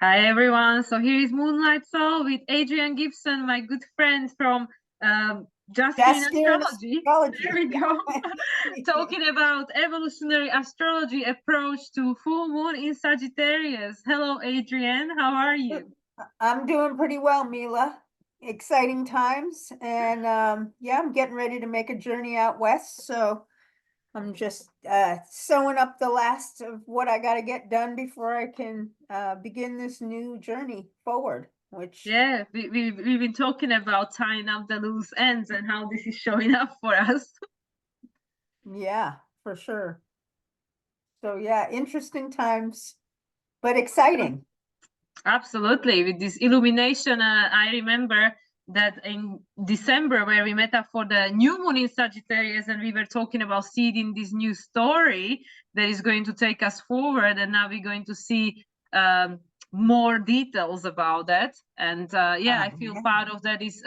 Hi everyone. So here is Moonlight Soul with Adrian Gibson, my good friend from Just Here in Just in Astrology. There astrology. we go. Yeah. Talking about evolutionary astrology approach to full moon in Sagittarius. Hello, Adrian. How are you? I'm doing pretty well, Mila. Exciting times. And yeah, I'm getting ready to make a journey out west. So I'm just sewing up the last of what I got to get done before I can begin this new journey forward, which, Yeah, we've been talking about tying up the loose ends and how this is showing up for us. yeah, for sure. So yeah, interesting times, but exciting. Absolutely. With this illumination, I remember that in December, where we met up for the new moon in Sagittarius, and we were talking about seeding this new story that is going to take us forward. And now we're going to see more details about that. And yeah, I feel Yeah. part of that is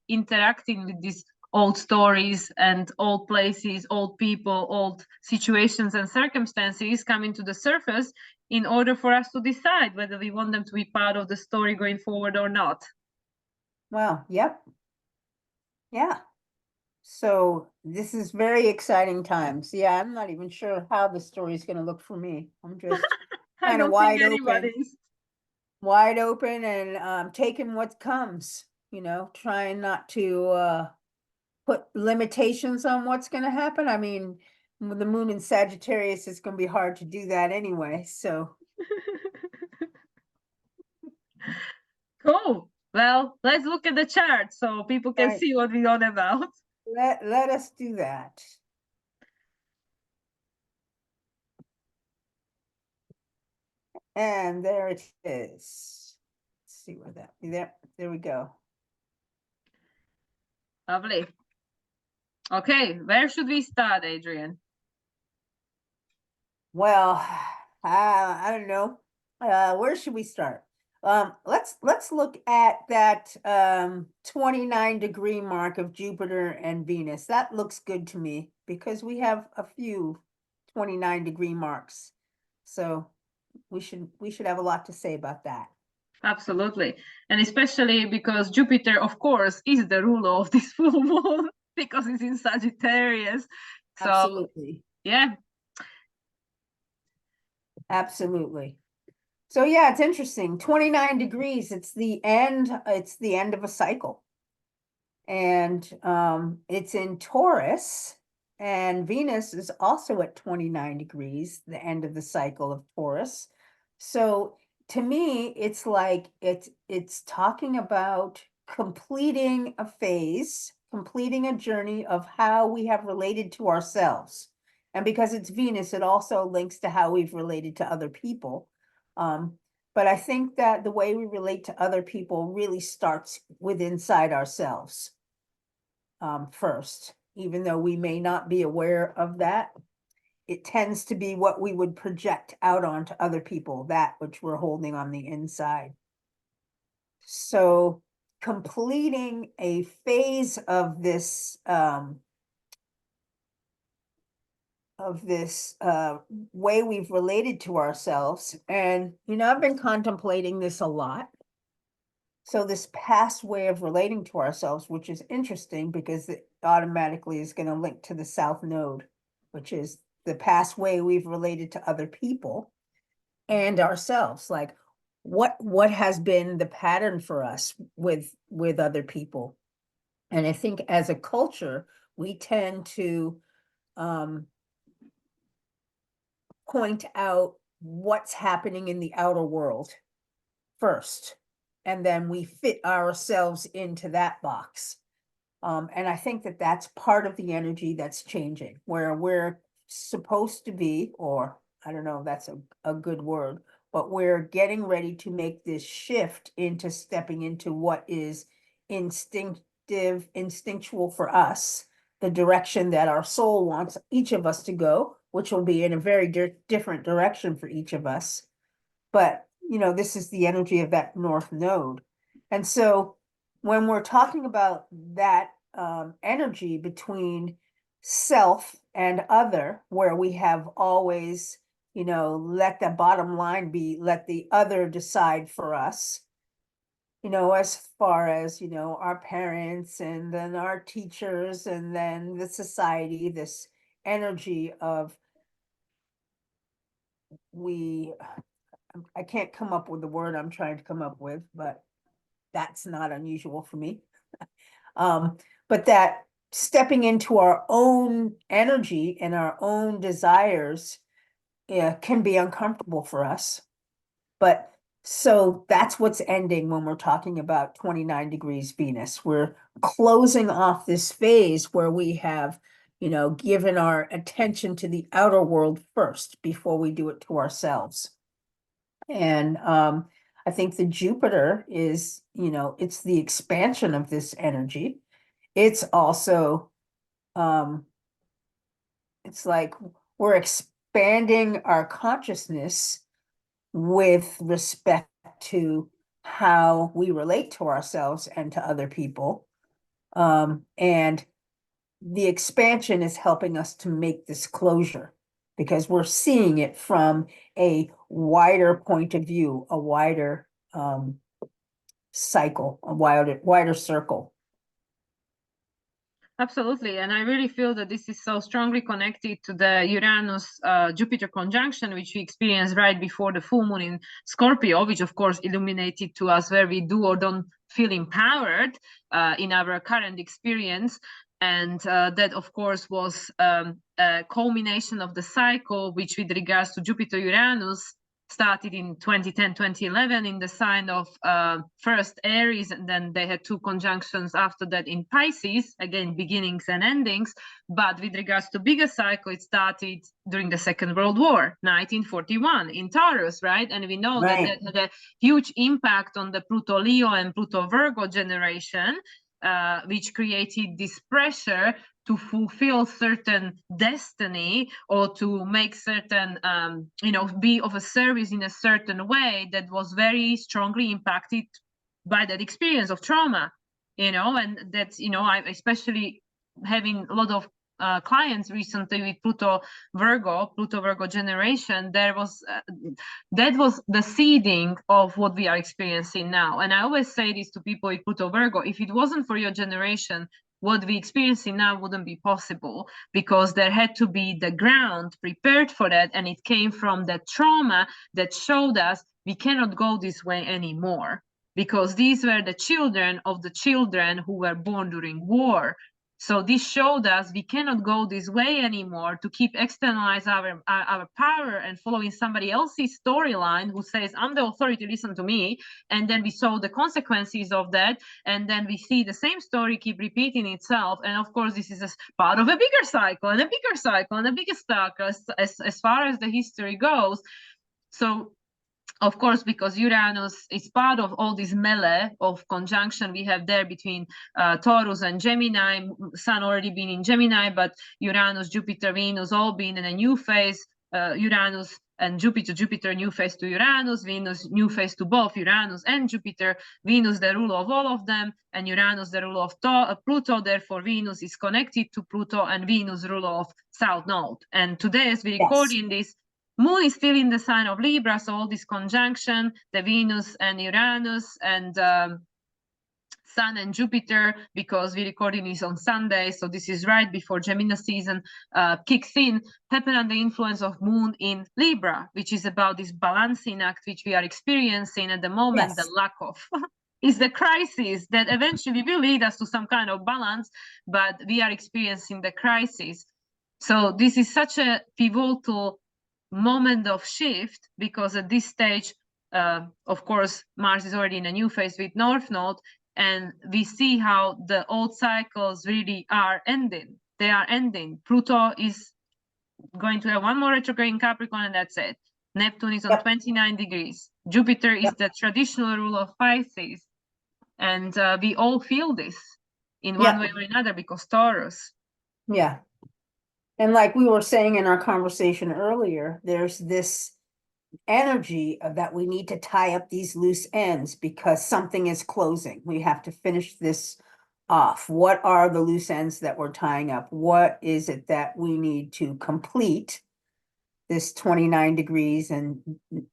interacting with these old stories and old places, old people, old situations and circumstances coming to the surface in order for us to decide whether we want them to be part of the story going forward or not. Well, yep. Yeah. So this is very exciting times. Yeah, I'm not even sure how the story is going to look for me. I'm just I kind of don't think anybody's. wide open and taking what comes, trying not to put limitations on what's going to happen. I mean, with the moon in Sagittarius, it's going to be hard to do that anyway. So Cool. Well, let's look at the chart so people can right, see what we're on about. let us do that. And there it is. Let's see where that, there we go. Lovely. Okay, where should we start, Adrian? Well, I don't know. Where should we start? Let's look at that 29-degree mark of Jupiter and Venus. That looks good to me because we have a few 29-degree marks. So we should have a lot to say about that. Absolutely. And especially because Jupiter, of course, is the ruler of this full moon because it's in Sagittarius. So, Absolutely. yeah, Absolutely. So yeah, it's interesting. 29 degrees, it's the end of a cycle. And it's in Taurus, and Venus is also at 29 degrees, the end of the cycle of Taurus. So to me, it's like it's talking about completing a phase, completing a journey of how we have related to ourselves. And because it's Venus, it also links to how we've related to other people. Um, but I think that the way we relate to other people really starts with inside ourselves first, even though we may not be aware of that. It tends to be what we would project out onto other people, that which we're holding on the inside. So completing a phase of this way we've related to ourselves. And I've been contemplating this a lot. So this past way of relating to ourselves, which is interesting because it automatically is going to link to the South Node, which is the past way we've related to other people and ourselves. Like what has been the pattern for us with other people. And I think as a culture, we tend to um, point out what's happening in the outer world first, and then we fit ourselves into that box. And I think that that's part of the energy that's changing, where we're supposed to be, or I don't know if that's a good word, but we're getting ready to make this shift into stepping into what is instinctual for us, the direction that our soul wants each of us to go, which will be in a very different direction for each of us. But this is the energy of that North Node. And so when we're talking about that energy between self and other, where we have always, let the bottom line be, let the other decide for us. As far as, our parents and then our teachers and then the society, this energy of I can't come up with the word I'm trying to come up with, but that's not unusual for me. But that stepping into our own energy and our own desires, can be uncomfortable for us. But so that's what's ending when we're talking about 29 degrees Venus. We're closing off this phase where we have, given our attention to the outer world first before we do it to ourselves. And I think the Jupiter is, it's the expansion of this energy. It's also, it's like we're expanding our consciousness with respect to how we relate to ourselves and to other people. And the expansion is helping us to make this closure because we're seeing it from a wider point of view, a wider cycle, a wider circle. Absolutely. And I really feel that this is so strongly connected to the Uranus Jupiter conjunction, which we experienced right before the full moon in Scorpio, which of course illuminated to us where we do or don't feel empowered in our current experience. And that, of course, was a culmination of the cycle, which with regards to Jupiter Uranus started in 2010, 2011 in the sign of first Aries, and then they had two conjunctions after that in Pisces, again, beginnings and endings. But with regards to bigger cycle, it started during the Second World War, 1941 in Taurus, right? And we know that that had a huge impact on the Pluto Leo and Pluto Virgo generation, which created this pressure to fulfill certain destiny or to make certain, be of a service in a certain way that was very strongly impacted by that experience of trauma, and that's, I especially having a lot of clients recently with Pluto Virgo generation, that was the seeding of what we are experiencing now. And I always say this to people with Pluto Virgo: if it wasn't for your generation, what we experiencing now wouldn't be possible, because there had to be the ground prepared for that, and it came from that trauma that showed us we cannot go this way anymore, because these were the children of the children who were born during war. So this showed us we cannot go this way anymore to keep externalize our power and following somebody else's storyline who says, I'm the authority, listen to me. And then we saw the consequences of that. And then we see the same story keep repeating itself. And of course, this is a part of a bigger cycle and a bigger cycle and a bigger cycle as far as the history goes. So of course, because Uranus is part of all this melee of conjunction we have there between Taurus and Gemini, Sun already been in Gemini, but Uranus, Jupiter, Venus all been in a new phase. Uranus and Jupiter new phase to Uranus, Venus new phase to both Uranus and Jupiter, Venus the ruler of all of them, and Uranus the ruler of Pluto. Therefore, Venus is connected to Pluto and Venus ruler of South Node. And today, as we record in this, Moon is still in the sign of Libra, so all this conjunction, the Venus and Uranus and Sun and Jupiter, because we're recording this on Sunday, so this is right before Gemini season kicks in, happen under the influence of Moon in Libra, which is about this balancing act which we are experiencing at the moment, the lack of. Is the crisis that eventually will lead us to some kind of balance, but we are experiencing the crisis. So this is such a pivotal moment of shift, because at this stage, of course, Mars is already in a new phase with North Node, and we see how the old cycles really are ending. They are ending. Pluto is going to have one more retrograde in Capricorn, and that's it. Neptune is on 29 degrees. Jupiter is the traditional ruler of Pisces. And we all feel this in one way or another, because Taurus. Yeah. And like we were saying in our conversation earlier, there's this energy of that we need to tie up these loose ends because something is closing. We have to finish this off. What are the loose ends that we're tying up? What is it that we need to complete this 29 degrees and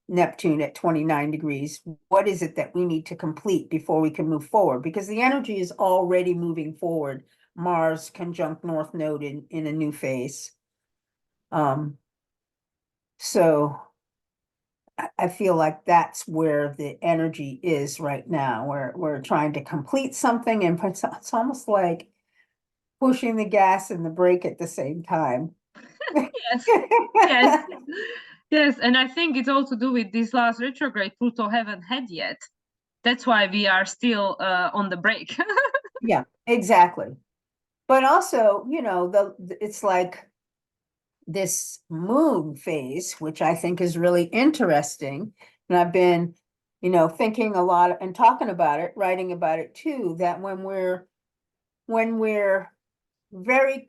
Neptune at 29 degrees. What is it that we need to complete before we can move forward? Because the energy is already moving forward. Mars conjunct North Node in a new phase. So I feel like that's where the energy is right now. We're trying to complete something, and it's almost like pushing the gas and the brake at the same time. Yes, yes, yes. And I think it's all to do with this last retrograde Pluto haven't had yet. That's why we are still on the break. Yeah, exactly. But also, you know, it's like this moon phase, which I think is really interesting. And I've been, you know, thinking a lot and talking about it, writing about it too, that when we're very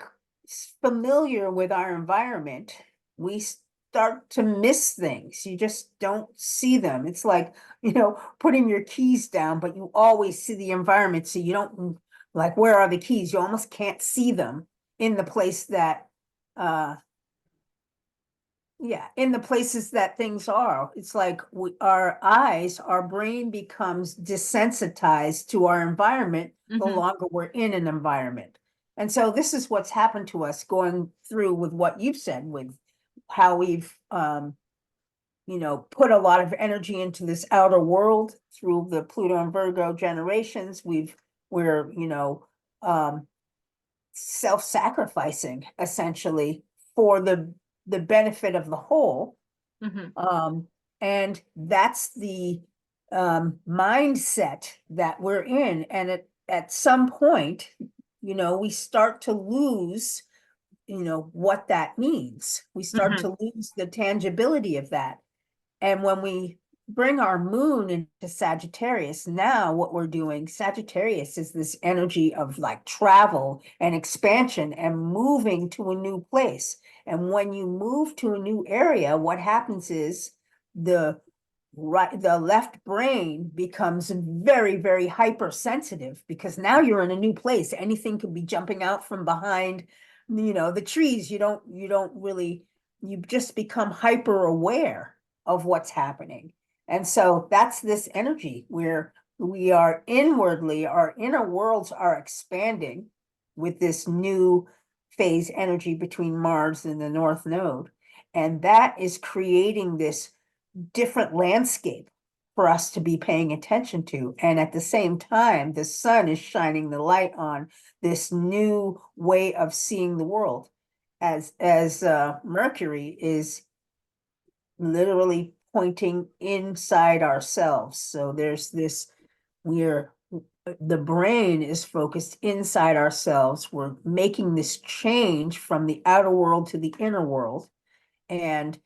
familiar with our environment, we start to miss things. You just don't see them. It's like, you know, putting your keys down, but you always see the environment. So you don't, like, where are the keys? You almost can't see them in the place that, yeah, in the places that things are. It's like our eyes, our brain becomes desensitized to our environment the longer we're in an environment. And so this is what's happened to us going through with what you've said, with how we've you know, put a lot of energy into this outer world through the Pluto and Virgo generations. We're, you know, self-sacrificing essentially for the benefit of the whole. And that's the mindset that we're in. And at some point, you know, we start to lose, you know, what that means. We start to lose the tangibility of that. And when we bring our moon into Sagittarius, now what we're doing, Sagittarius is this energy of like travel and expansion and moving to a new place. And when you move to a new area, what happens is the left brain becomes very, very hypersensitive, because now you're in a new place. Anything could be jumping out from behind, you know, the trees. You don't really, you just become hyper aware of what's happening. And so that's this energy where we are inwardly, our inner worlds are expanding with this new phase energy between Mars and the North Node. And that is creating this different landscape for us to be paying attention to. And at the same time, the sun is shining the light on this new way of seeing the world, as Mercury is literally pointing inside ourselves. So there's this, the brain is focused inside ourselves. We're making this change from the outer world to the inner world. And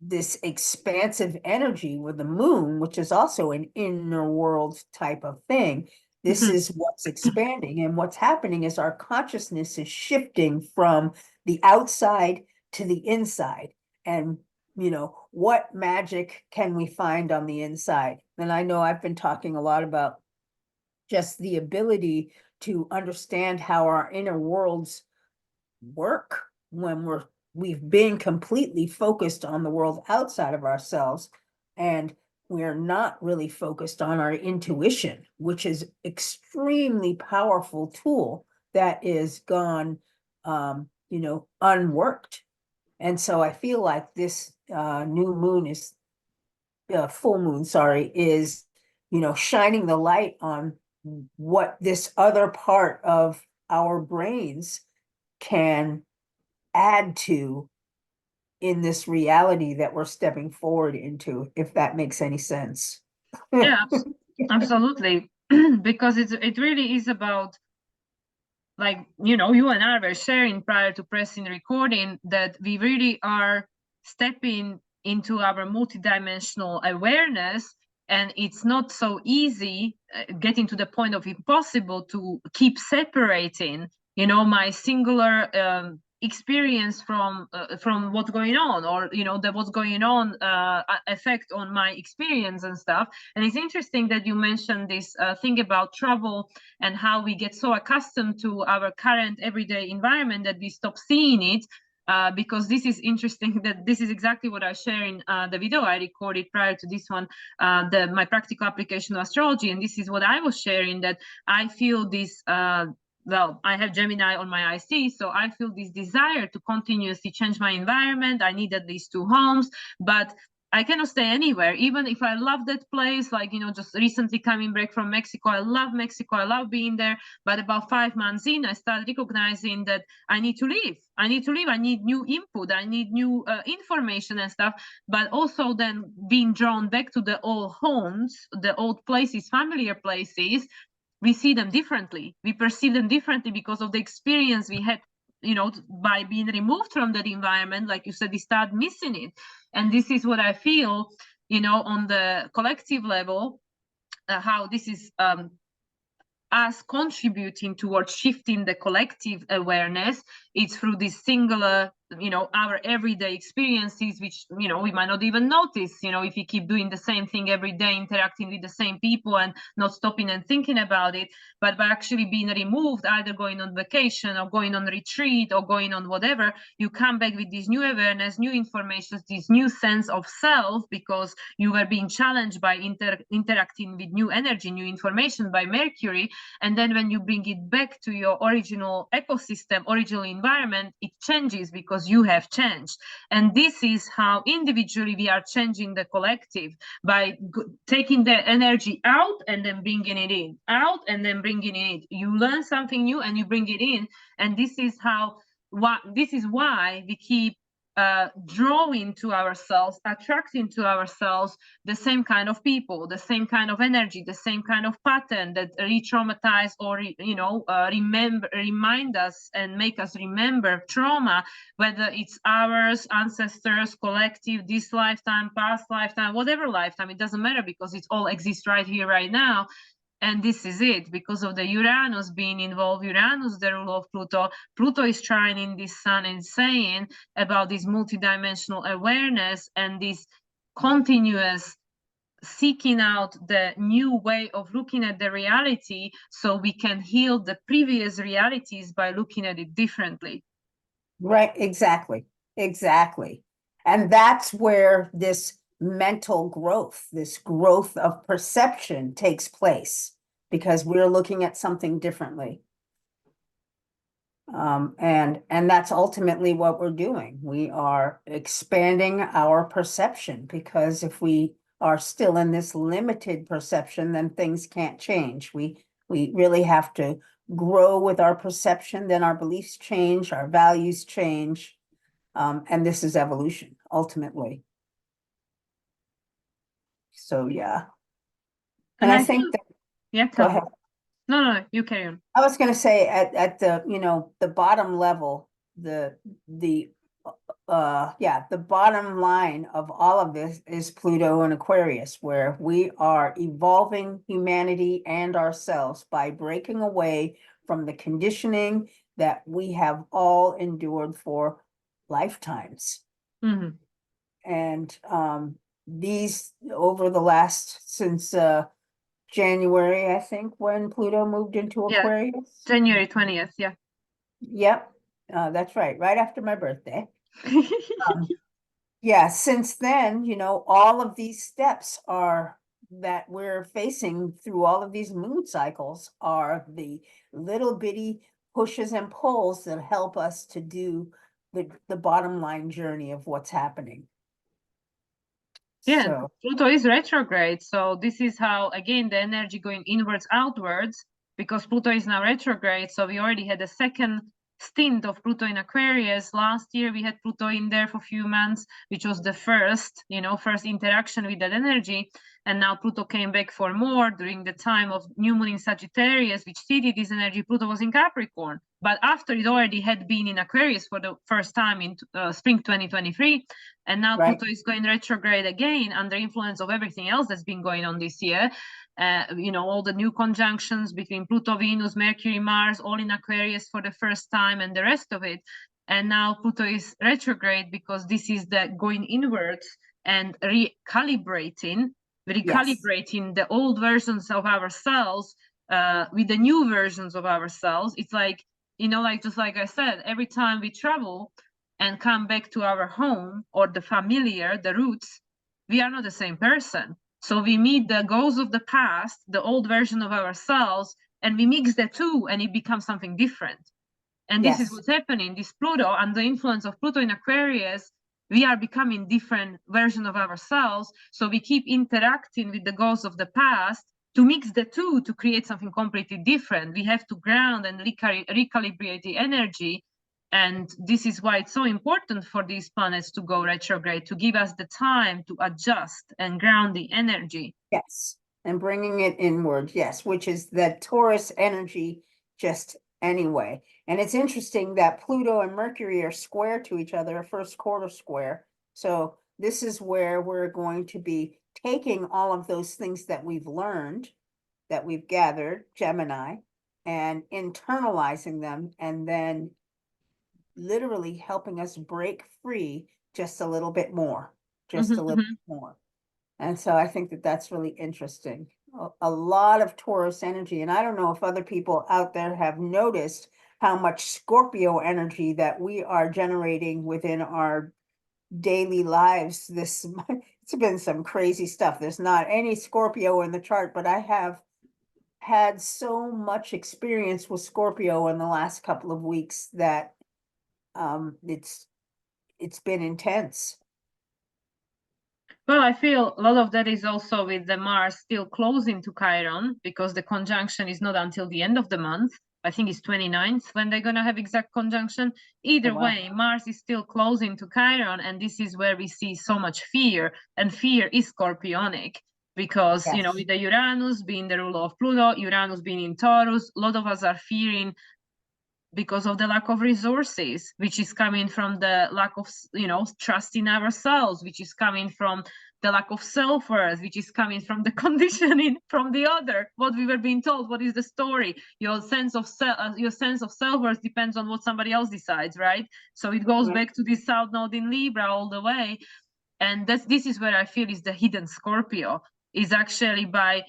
this expansive energy with the moon, which is also an inner world type of thing, this is what's expanding. And what's happening is our consciousness is shifting from the outside to the inside. And, you know, what magic can we find on the inside? And I know I've been talking a lot about just the ability to understand how our inner worlds work when we've been completely focused on the world outside of ourselves, and we're not really focused on our intuition, which is extremely powerful tool that is gone, you know, unworked. And so I feel like this new moon is full moon, sorry, is, you know, shining the light on what this other part of our brains can add to in this reality that we're stepping forward into, if that makes any sense. Yeah, absolutely. Because it really is about, like, you know, you and I were sharing prior to pressing recording that we really are stepping into our multidimensional awareness, and it's not so easy getting to the point of impossible to keep separating, you know, my singular experience from what's going on, or, you know, that what's going on effect on my experience and stuff. And it's interesting that you mentioned this thing about travel and how we get so accustomed to our current everyday environment that we stop seeing it. because this is interesting that this is exactly what I share in the video I recorded prior to this one, my practical application of astrology. And this is what I was sharing, that I feel this, well, I have Gemini on my IC, so I feel this desire to continuously change my environment. I need at least 2 homes, but I cannot stay anywhere, even if I love that place. Like, you know, just recently coming back from Mexico, I love Mexico, I love being there. But about 5 months in, I started recognizing that I need to leave. I need to leave. I need new input. I need new information and stuff. But also then being drawn back to the old homes, the old places, familiar places, we see them differently. We perceive them differently because of the experience we had, you know, by being removed from that environment. Like you said, we start missing it. And this is what I feel, you know, on the collective level, how this is us contributing towards shifting the collective awareness. It's through this singular, you know, our everyday experiences, which, you know, we might not even notice, you know, if you keep doing the same thing every day, interacting with the same people and not stopping and thinking about it. But by actually being removed, either going on vacation or going on retreat or going on whatever, you come back with this new awareness, new information, this new sense of self, because you were being challenged by interacting with new energy, new information by Mercury. And then when you bring it back to your original ecosystem, original environment, it changes because you have changed. And this is how individually we are changing the collective, by taking the energy out and then bringing it in, out and then bringing it in. You learn something new and you bring it in. And this is how, this is why we keep drawing to ourselves, attracting to ourselves the same kind of people, the same kind of energy, the same kind of pattern that re-traumatize or, you know, remind us and make us remember trauma, whether it's ours, ancestors, collective, this lifetime, past lifetime, whatever lifetime, it doesn't matter, because it all exists right here, right now. And this is it, because of the Uranus being involved, Uranus, the ruler of Pluto. Pluto is trining this sun and saying about this multidimensional awareness and this continuous seeking out the new way of looking at the reality, so we can heal the previous realities by looking at it differently. Right, exactly, exactly. And that's where this mental growth, this growth of perception takes place, because we're looking at something differently. And that's ultimately what we're doing. We are expanding our perception, because if we are still in this limited perception, then things can't change. We really have to grow with our perception, then our beliefs change, our values change. And this is evolution, ultimately. So, yeah. And I think that, yeah, go ahead. No, you carry on. I was going to say at the, you know, the bottom level, the bottom line of all of this is Pluto and Aquarius, where we are evolving humanity and ourselves by breaking away from the conditioning that we have all endured for lifetimes. Mm-hmm. And these, over the last, since January, I think, when Pluto moved into Aquarius. January 20th, yeah. Yep, that's right after my birthday. Yeah, since then, you know, all of these steps are that we're facing through all of these moon cycles are the little bitty pushes and pulls that help us to do the bottom line journey of what's happening. Yeah, so, Pluto is retrograde. So this is how, again, the energy going inwards, outwards, because Pluto is now retrograde. So we already had a second stint of Pluto in Aquarius. Last year, we had Pluto in there for a few months, which was the first, you know, first interaction with that energy. And now Pluto came back for more during the time of new moon in Sagittarius, which seeded this energy. Pluto was in Capricorn. But after it already had been in Aquarius for the first time in spring 2023, and now right. Pluto is going retrograde again under influence of everything else that's been going on this year. You know, all the new conjunctions between Pluto, Venus, Mercury, Mars, all in Aquarius for the first time, and the rest of it. And now Pluto is retrograde because this is the going inwards and recalibrating the old versions of ourselves with the new versions of ourselves. It's like, you know, like just like I said, every time we travel and come back to our home or the familiar, the roots, we are not the same person. So we meet the ghosts of the past, the old version of ourselves, and we mix the two and it becomes something different. And this is Yes. what's happening. This Pluto, under the influence of Pluto in Aquarius, we are becoming different version of ourselves. So we keep interacting with the ghosts of the past to mix the two to create something completely different. We have to ground and recalibrate the energy. And this is why it's so important for these planets to go retrograde, to give us the time to adjust and ground the energy. Yes. And bringing it inward, yes, which is the Taurus energy just anyway. And it's interesting that Pluto and Mercury are square to each other, a first quarter square. So this is where we're going to be taking all of those things that we've learned, that we've gathered, Gemini, and internalizing them, and then literally helping us break free just a little bit more, just a little bit more. And so I think that that's really interesting. A lot of Taurus energy. And I don't know if other people out there have noticed how much Scorpio energy that we are generating within our daily lives. It's been some crazy stuff. There's not any Scorpio in the chart, but I have had so much experience with Scorpio in the last couple of weeks that it's been intense. Well, I feel a lot of that is also with the Mars still closing to Chiron, because the conjunction is not until the end of the month. I think it's 29th when they're going to have exact conjunction. Either way, Mars is still closing to Chiron, and this is where we see so much fear, and fear is scorpionic because, you know, with the Uranus being the ruler of Pluto, Uranus being in Taurus, a lot of us are fearing because of the lack of resources, which is coming from the lack of, you know, trust in ourselves, which is coming from the lack of self-worth, which is coming from the conditioning from the other, what we were being told, what is the story. Your sense of self-worth depends on what somebody else decides, right? So it goes back to this South Node in Libra all the way. And this is where I feel is the hidden Scorpio, is actually by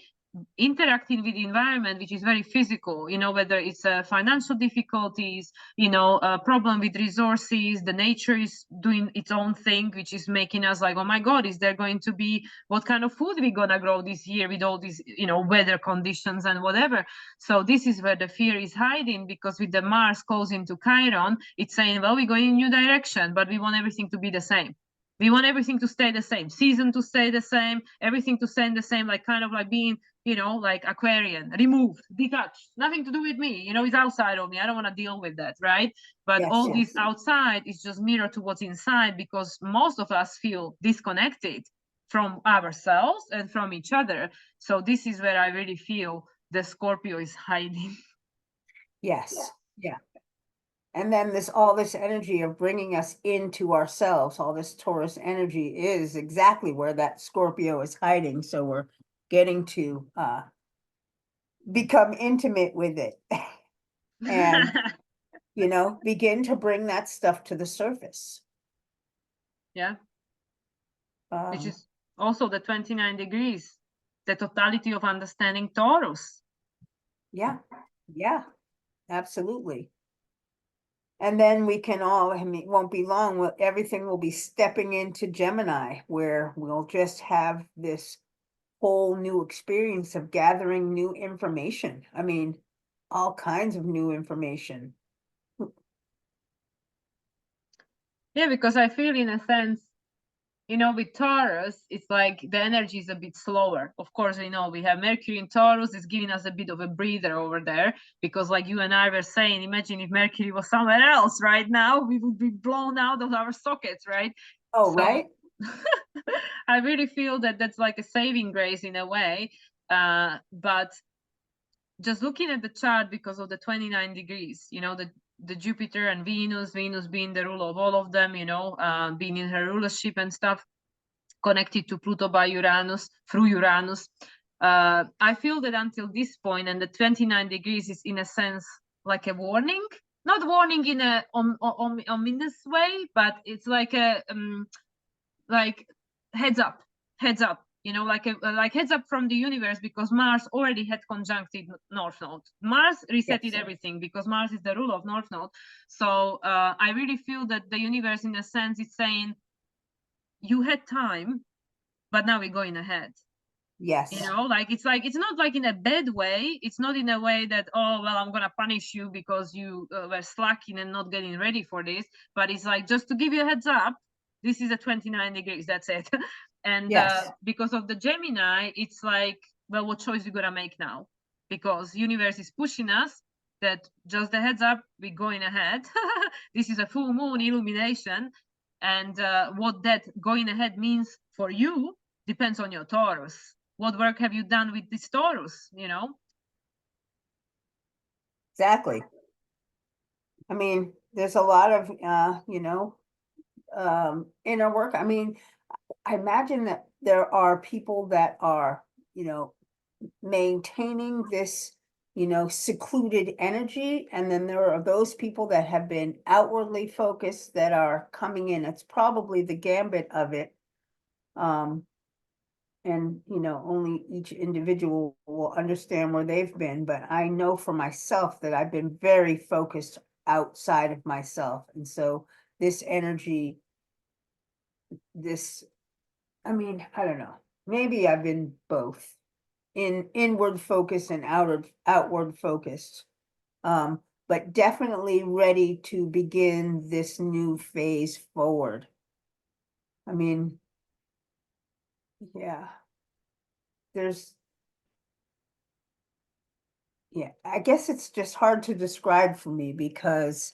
interacting with the environment, which is very physical, you know, whether it's financial difficulties, you know, a problem with resources, the nature is doing its own thing, which is making us like, oh my God, is there going to be, what kind of food we're gonna grow this year with all these, you know, weather conditions and whatever. So this is where the fear is hiding, because with the Mars closing to Chiron, it's saying, well, we're going in a new direction, but we want everything to be the same. We want everything to stay the same, season to stay the same, everything to stay the same, like kind of like being, you know, like Aquarian, removed, detached, nothing to do with me, you know, it's outside of me. I don't want to deal with that, right? But all this outside is just mirror to what's inside, because most of us feel disconnected from ourselves and from each other. So this is where I really feel the Scorpio is hiding. Yes. Yeah. And then all this energy of bringing us into ourselves, all this Taurus energy is exactly where that Scorpio is hiding. So we're getting to become intimate with it and, you know, begin to bring that stuff to the surface. Yeah. Which is also the 29 degrees, the totality of understanding Taurus. Yeah. Yeah, absolutely. And then we can all, I mean, it won't be long, everything will be stepping into Gemini, where we'll just have this whole new experience of gathering new information. I mean, all kinds of new information. Yeah, because I feel in a sense, you know, with Taurus, it's like the energy is a bit slower. Of course, you know, we have Mercury in Taurus, is giving us a bit of a breather over there, because like you and I were saying, imagine if Mercury was somewhere else right now, we would be blown out of our sockets, right? Oh, so, right. I really feel that that's like a saving grace in a way. But just looking at the chart, because of the 29 degrees, you know, the Jupiter and Venus being the ruler of all of them, you know, being in her rulership and stuff, connected to Pluto by Uranus, through Uranus. I feel that until this point, and the 29 degrees is in a sense like a warning, not warning in a ominous way, but it's like a like heads up, you know, like heads up from the universe, because Mars already had conjuncted North Node. Mars resetted everything because Mars is the ruler of North Node. So I really feel that the universe, in a sense, is saying, you had time, but now we're going ahead. Yes. You know, like it's not like in a bad way. It's not in a way that, oh well, I'm gonna punish you because you were slacking and not getting ready for this. But it's like, just to give you a heads up, this is a 29 degrees, that's it. And Yes. because of the Gemini, it's like, well, what choice you gonna make now? Because universe is pushing us that, just a heads up, we're going ahead. This is a full moon illumination, and what that going ahead means for you depends on your Taurus. What work have you done with this Taurus, you know? Exactly. I mean, there's a lot of, you know, inner work. I mean, I imagine that there are people that are, you know, maintaining this, you know, secluded energy. And then there are those people that have been outwardly focused that are coming in. It's probably the gambit of it. And, you know, only each individual will understand where they've been. But I know for myself that I've been very focused outside of myself. And so this energy, this, I mean, I don't know, maybe I've been both inward focused and outward focused. But definitely ready to begin this new phase forward. I mean, yeah, there's, yeah, I guess it's just hard to describe for me, because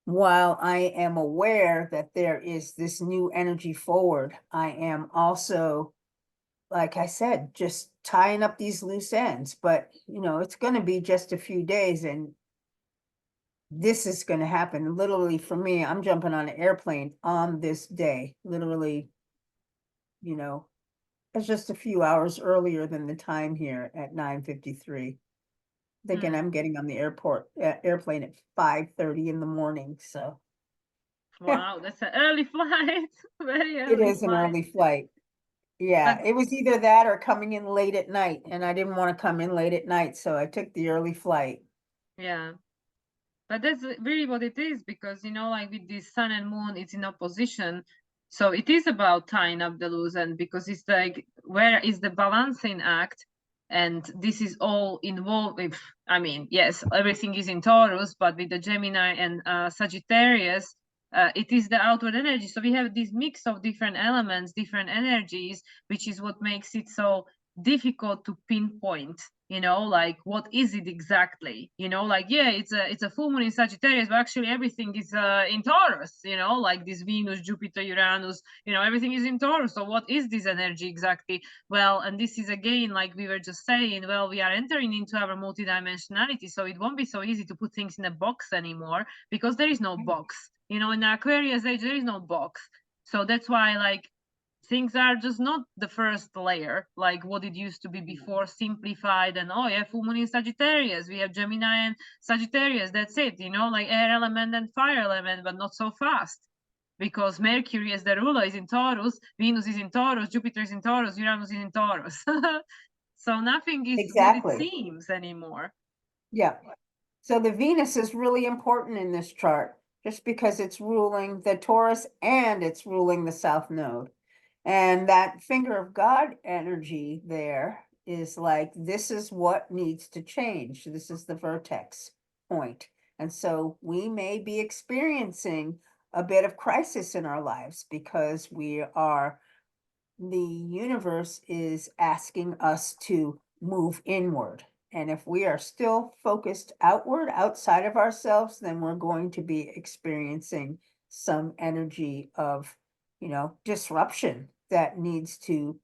while I am aware that there is this new energy forward, I am also, like I said, just tying up these loose ends. But, you know, it's going to be just a few days, and this is going to happen. Literally, for me, I'm jumping on an airplane on this day. Literally, you know, it's just a few hours earlier than the time here at 9:53. Thinking I'm getting on the airplane at 5:30 in the morning. So Wow, that's an early flight. Very it early is an flight. early flight. Yeah, But it was either that or coming in late at night, and I didn't want to come in late at night, so I took the early flight. yeah, but that's really what it is, because, you know, like with this sun and moon, it's in opposition. So it is about tying up the loose end, because it's like, where is the balancing act? And this is all involved with, I mean, yes, everything is in Taurus, but with the Gemini and Sagittarius, it is the outward energy. So we have this mix of different elements, different energies, which is what makes it so difficult to pinpoint, you know, like, what is it exactly, you know, like, yeah, it's a full moon in Sagittarius, but actually everything is in Taurus, you know, like this Venus, Jupiter, Uranus, you know, everything is in Taurus. So what is this energy exactly? Well, and this is again, like we were just saying, well, we are entering into our multidimensionality, so it won't be so easy to put things in a box anymore, because there is no box, you know, in the Aquarius age there is no box. So that's why, like, things are just not the first layer like what it used to be before, simplified, and, oh yeah, full moon in Sagittarius, we have Gemini and Sagittarius, that's it, you know, like air element and fire element, but not so fast, because Mercury as the ruler is in Taurus, Venus is in Taurus, Jupiter is in Taurus, Uranus is in Taurus. So nothing is what it Exactly. seems anymore. Yeah. So the Venus is really important in this chart, just because it's ruling the Taurus and it's ruling the South Node. And that finger of God energy there is like, this is what needs to change. This is the vertex point. And so we may be experiencing a bit of crisis in our lives, because the universe is asking us to move inward. And if we are still focused outward, outside of ourselves, then we're going to be experiencing some energy of, you know, disruption that needs to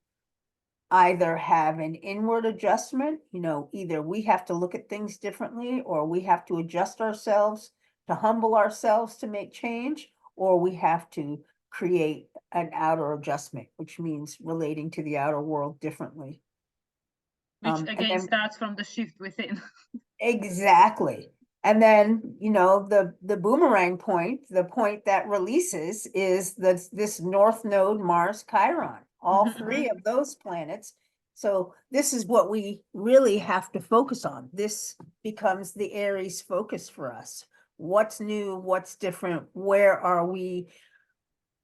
either have an inward adjustment, you know, either we have to look at things differently, or we have to adjust ourselves to humble ourselves to make change, or we have to create an outer adjustment, which means relating to the outer world differently. Which And again then starts from the shift within. exactly. And then, you know, the boomerang point, the point that releases is this North Node Mars Chiron. all three of those planets. So this is what we really have to focus on. This becomes the Aries focus for us. What's new, what's different, where are we?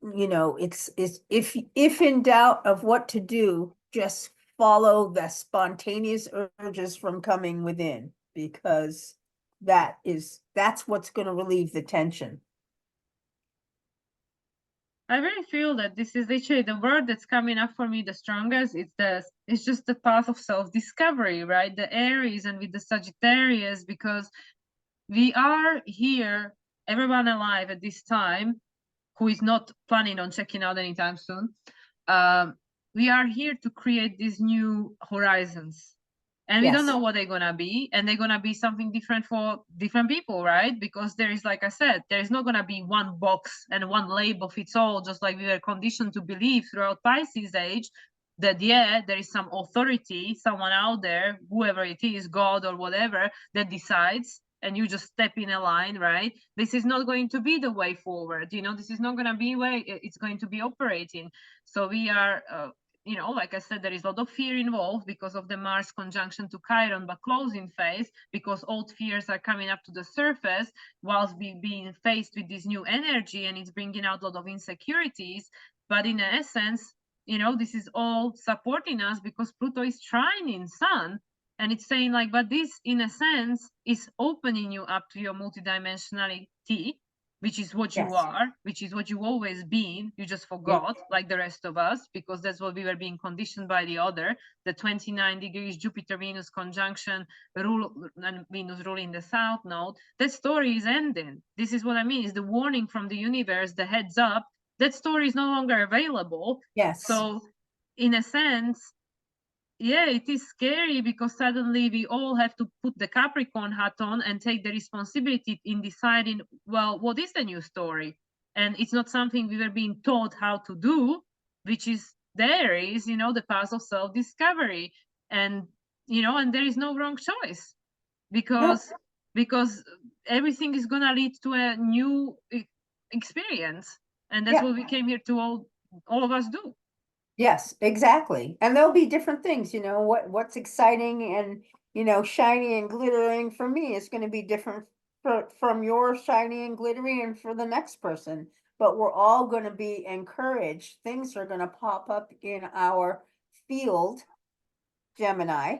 It's if in doubt of what to do, just follow the spontaneous urges from coming within, because that's what's going to relieve the tension. I really feel that this is literally the word that's coming up for me the strongest. It's just the path of self-discovery, right? The Aries and with the Sagittarius, because we are here, everyone alive at this time, who is not planning on checking out anytime soon. We are here to create these new horizons. And we don't know what they're gonna be, and they're gonna be something different for different people, right? Because there is, like I said, there is not gonna be one box and one label fits all, just like we were conditioned to believe throughout Pisces age, that there is some authority, someone out there, whoever it is, God or whatever, that decides, and you just step in a line, right? This is not going to be the way forward. This is not going to be way it's going to be operating. So we are like I said, there is a lot of fear involved because of the Mars conjunction to Chiron, but closing phase, because old fears are coming up to the surface whilst being faced with this new energy, and it's bringing out a lot of insecurities. But in essence, this is all supporting us because Pluto is trining Sun, and it's saying like, but this in a sense is opening you up to your multidimensionality, which is what you are, which is what you've always been. You just forgot, like the rest of us, because that's what we were being conditioned by the other. The 29 degrees Jupiter-Venus conjunction rule, and Venus ruling the South Node. That story is ending. This is what I mean, is the warning from the universe, the heads up. That story is no longer available. Yes. So in a sense, it is scary because suddenly we all have to put the Capricorn hat on and take the responsibility in deciding, well, what is the new story? And it's not something we were being taught how to do, which is the path of self-discovery. And, and there is no wrong choice because everything is going to lead to a new experience. And that's what we came here to all of us do. Yes, exactly. And there'll be different things, what's exciting and, shiny and glittering for me is going to be different from your shiny and glittering and for the next person. But we're all going to be encouraged. Things are going to pop up in our field, Gemini,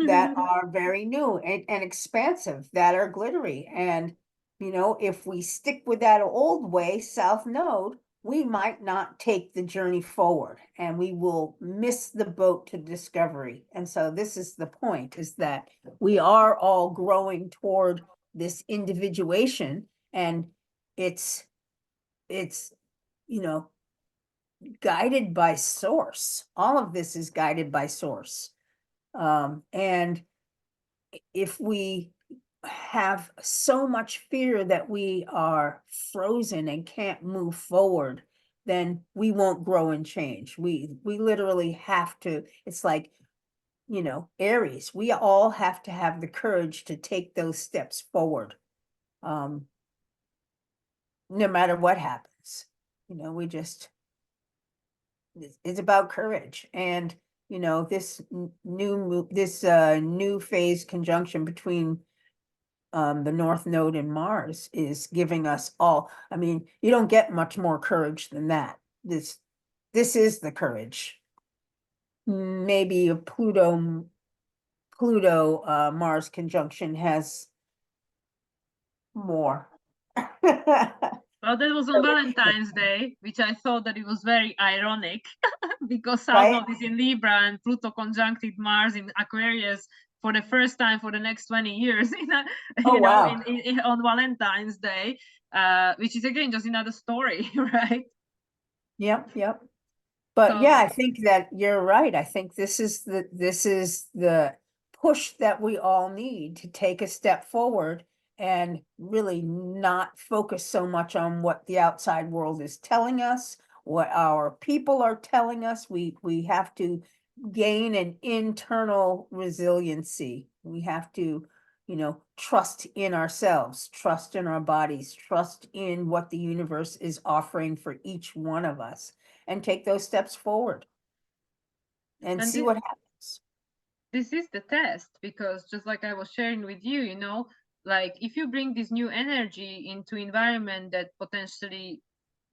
that are very new and expansive, that are glittery. And, if we stick with that old way, South Node, we might not take the journey forward and we will miss the boat to discovery. And so this is the point, is that we are all growing toward this individuation, and it's guided by source. All of this is guided by source. And if we have so much fear that we are frozen and can't move forward, then we won't grow and change. We literally have to, it's like, Aries, we all have to have the courage to take those steps forward. No matter what happens, it's about courage. And this new phase conjunction between the North Node and Mars is giving us all. I mean, you don't get much more courage than that. This is the courage. Maybe a Pluto Mars conjunction has more. Well, that was on Valentine's Day, which I thought that it was very ironic because South Node is in Libra and Pluto conjuncted Mars in Aquarius for the first time for the next 20 years, on Valentine's Day, which is again just another story, right? Yep. But yeah, I think that you're right. I think this is the push that we all need to take a step forward and really not focus so much on what the outside world is telling us, what our people are telling us. We have to gain an internal resiliency. We have to, trust in ourselves, trust in our bodies, trust in what the universe is offering for each one of us, and take those steps forward. and And see what happens. this is the test, because just like I was sharing with you, you know, like if you bring this new energy into environment that potentially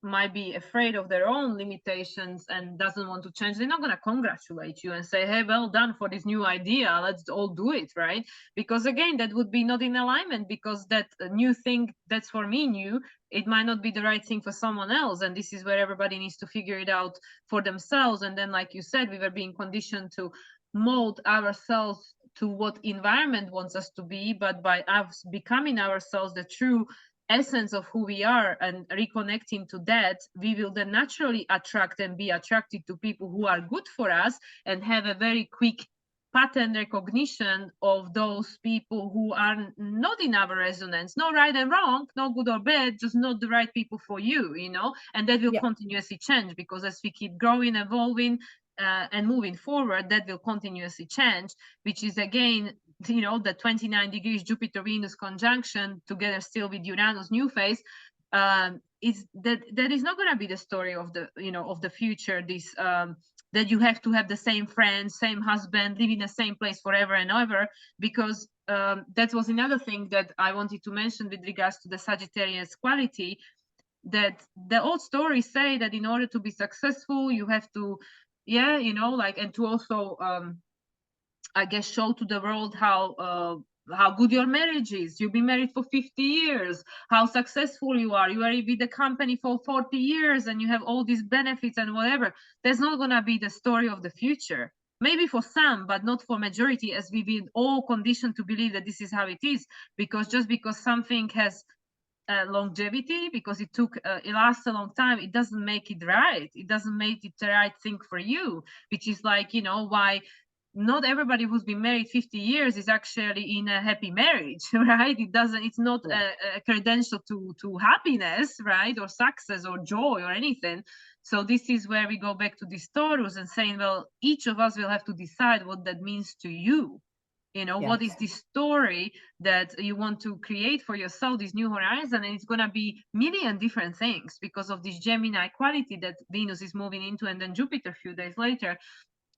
might be afraid of their own limitations and doesn't want to change, they're not going to congratulate you and say, hey, well done for this new idea, let's all do it, right? Because again, that would be not in alignment, because that new thing that's for me new, it might not be the right thing for someone else. And this is where everybody needs to figure it out for themselves. And then, like you said, we were being conditioned to mold ourselves to what environment wants us to be, but by us becoming ourselves the true essence of who we are and reconnecting to that, we will then naturally attract and be attracted to people who are good for us, and have a very quick pattern recognition of those people who are not in our resonance. No right and wrong, no good or bad, just not the right people for you, you know. And that will Yeah. continuously change, because as we keep growing, evolving, and moving forward, that will continuously change, which is again, you know, the 29 degrees Jupiter Venus conjunction together still with Uranus new phase, is that is not going to be the story of the, you know, of the future. This that you have to have the same friends, same husband, live in the same place forever and ever, because that was another thing that I wanted to mention with regards to the Sagittarius quality, that the old stories say that in order to be successful, you have to, yeah, you know, like, and to also I guess show to the world how good your marriage is. You've been married for 50 years, how successful you are. You are with the company for 40 years and you have all these benefits and whatever. That's not going to be the story of the future. Maybe for some, but not for majority, as we've been all conditioned to believe that this is how it is. Because just because something has longevity, because it lasts a long time, it doesn't make it right. It doesn't make it the right thing for you, which is like, you know, why not everybody who's been married 50 years is actually in a happy marriage, right? It's not a credential to happiness, right? Or success or joy or anything. So this is where we go back to this Taurus and saying, well, each of us will have to decide what that means to you. You know, what is the story that you want to create for yourself, this new horizon? And it's going to be million different things, because of this Gemini quality that Venus is moving into, and then Jupiter a few days later.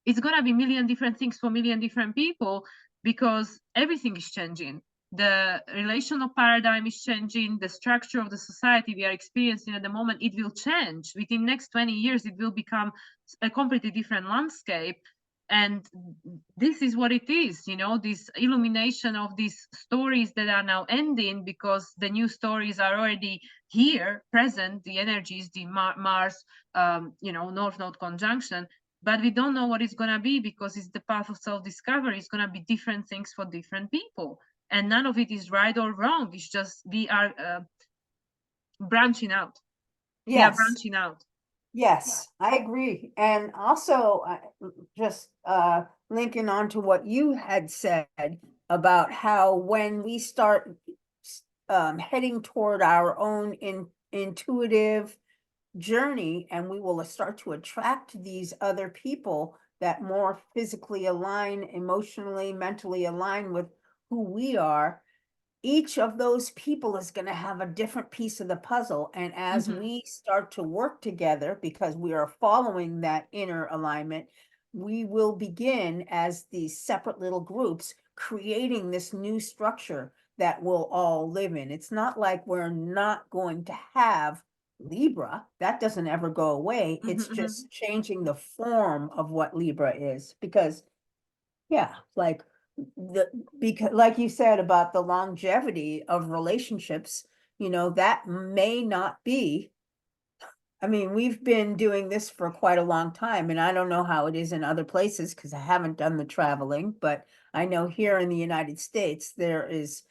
It's going to be million different things for million different people, because everything is changing. The relational paradigm is changing. The structure of the society we are experiencing at the moment, it will change within next 20 years. It will become a completely different landscape. And this is what it is, you know, this illumination of these stories that are now ending, because the new stories are already here, present. The energies, the Mars, you know, North Node conjunction, but we don't know what it's going to be, because it's the path of self-discovery. It's going to be different things for different people, and none of it is right or wrong. It's just we are branching out. We are Yes. branching out. Yes, I agree. And also, just linking on to what you had said about how when we start heading toward our own intuitive journey, and we will start to attract these other people that more physically align, emotionally, mentally align with who we are, each of those people is going to have a different piece of the puzzle. And as we start to work together, because we are following that inner alignment, we will begin as these separate little groups creating this new structure that we'll all live in. It's not like we're not going to have Libra. That doesn't ever go away. It's just changing the form of what Libra is, because yeah, like because like you said about the longevity of relationships, you know, that may not be. I mean, we've been doing this for quite a long time, and I don't know how it is in other places because I haven't done the traveling, but I know here in the United States there is,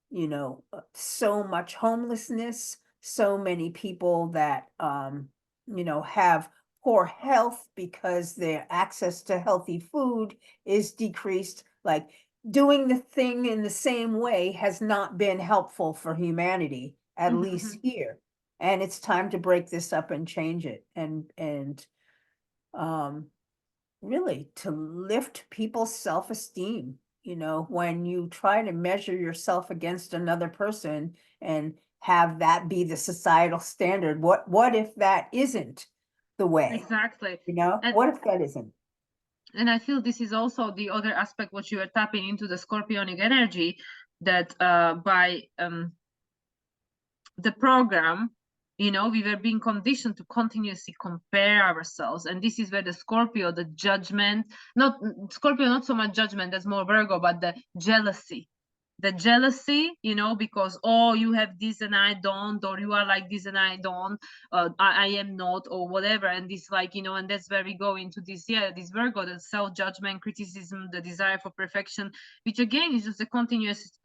you know, so much homelessness, so many people that you know, have poor health because their access to healthy food is decreased. Like doing the thing in the same way has not been helpful for humanity, at least here. And it's time to break this up and change it, and um really to lift people's self-esteem. You know, when you try to measure yourself against another person and have that be the societal standard, what if that isn't the way? Exactly. You know, And what if that isn't? And I feel this is also the other aspect what you are tapping into, the scorpionic energy, that by the program, you know, we were being conditioned to continuously compare ourselves. And this is where the Scorpio, the judgment, not Scorpio, not so much judgment, that's more Virgo, but the jealousy. The jealousy, you know, because, oh, you have this and I don't, or you are like this and I don't, I am not, or whatever. And this, like, you know, and that's where we go into this, yeah, this Virgo, the self-judgment, criticism, the desire for perfection, which again is just a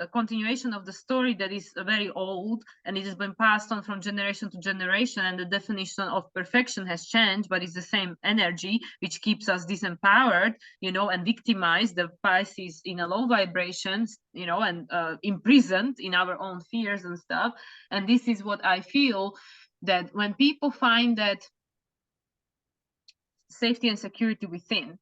continuation of the story that is very old, and it has been passed on from generation to generation. And the definition of perfection has changed, but it's the same energy which keeps us disempowered, you know, and victimized, the Pisces in a low vibration, you know, and imprisoned in our own fears and stuff. And this is what I feel, that when people find that safety and security within,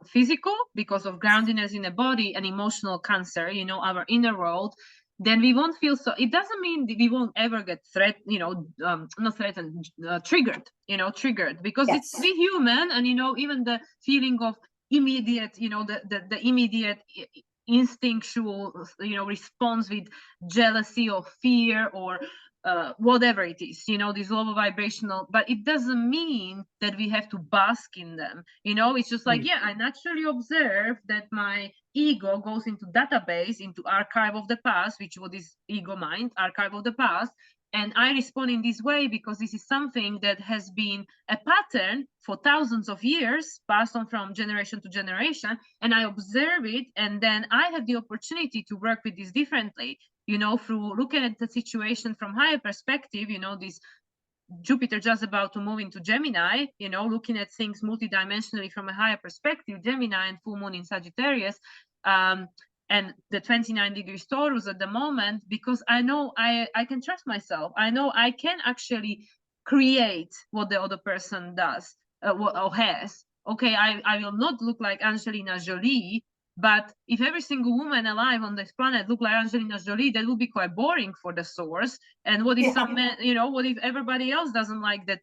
physical because of groundedness in the body, and emotional cancer, you know, our inner world, then we won't feel so. It doesn't mean that we won't ever get not threatened, triggered, you know, triggered, because Yes. it's we human. And you know, even the feeling of immediate, you know, the immediate instinctual, you know, response with jealousy or fear or whatever it is, you know, this low vibrational, but it doesn't mean that we have to bask in them. You know, it's just like, yeah, I naturally observe that my ego goes into database, into archive of the past, which what is ego mind, archive of the past. And I respond in this way because this is something that has been a pattern for thousands of years, passed on from generation to generation. And I observe it, and then I have the opportunity to work with this differently, you know, through looking at the situation from higher perspective. You know, this Jupiter just about to move into Gemini, you know, looking at things multidimensionally from a higher perspective, Gemini and full moon in Sagittarius. And the 29 degrees Taurus at the moment, because I know I can trust myself. I know I can actually create what the other person does, or has. Okay, I will not look like Angelina Jolie, but if every single woman alive on this planet looked like Angelina Jolie, that would be quite boring for the source. And what if some men, you know, what if everybody else doesn't like that,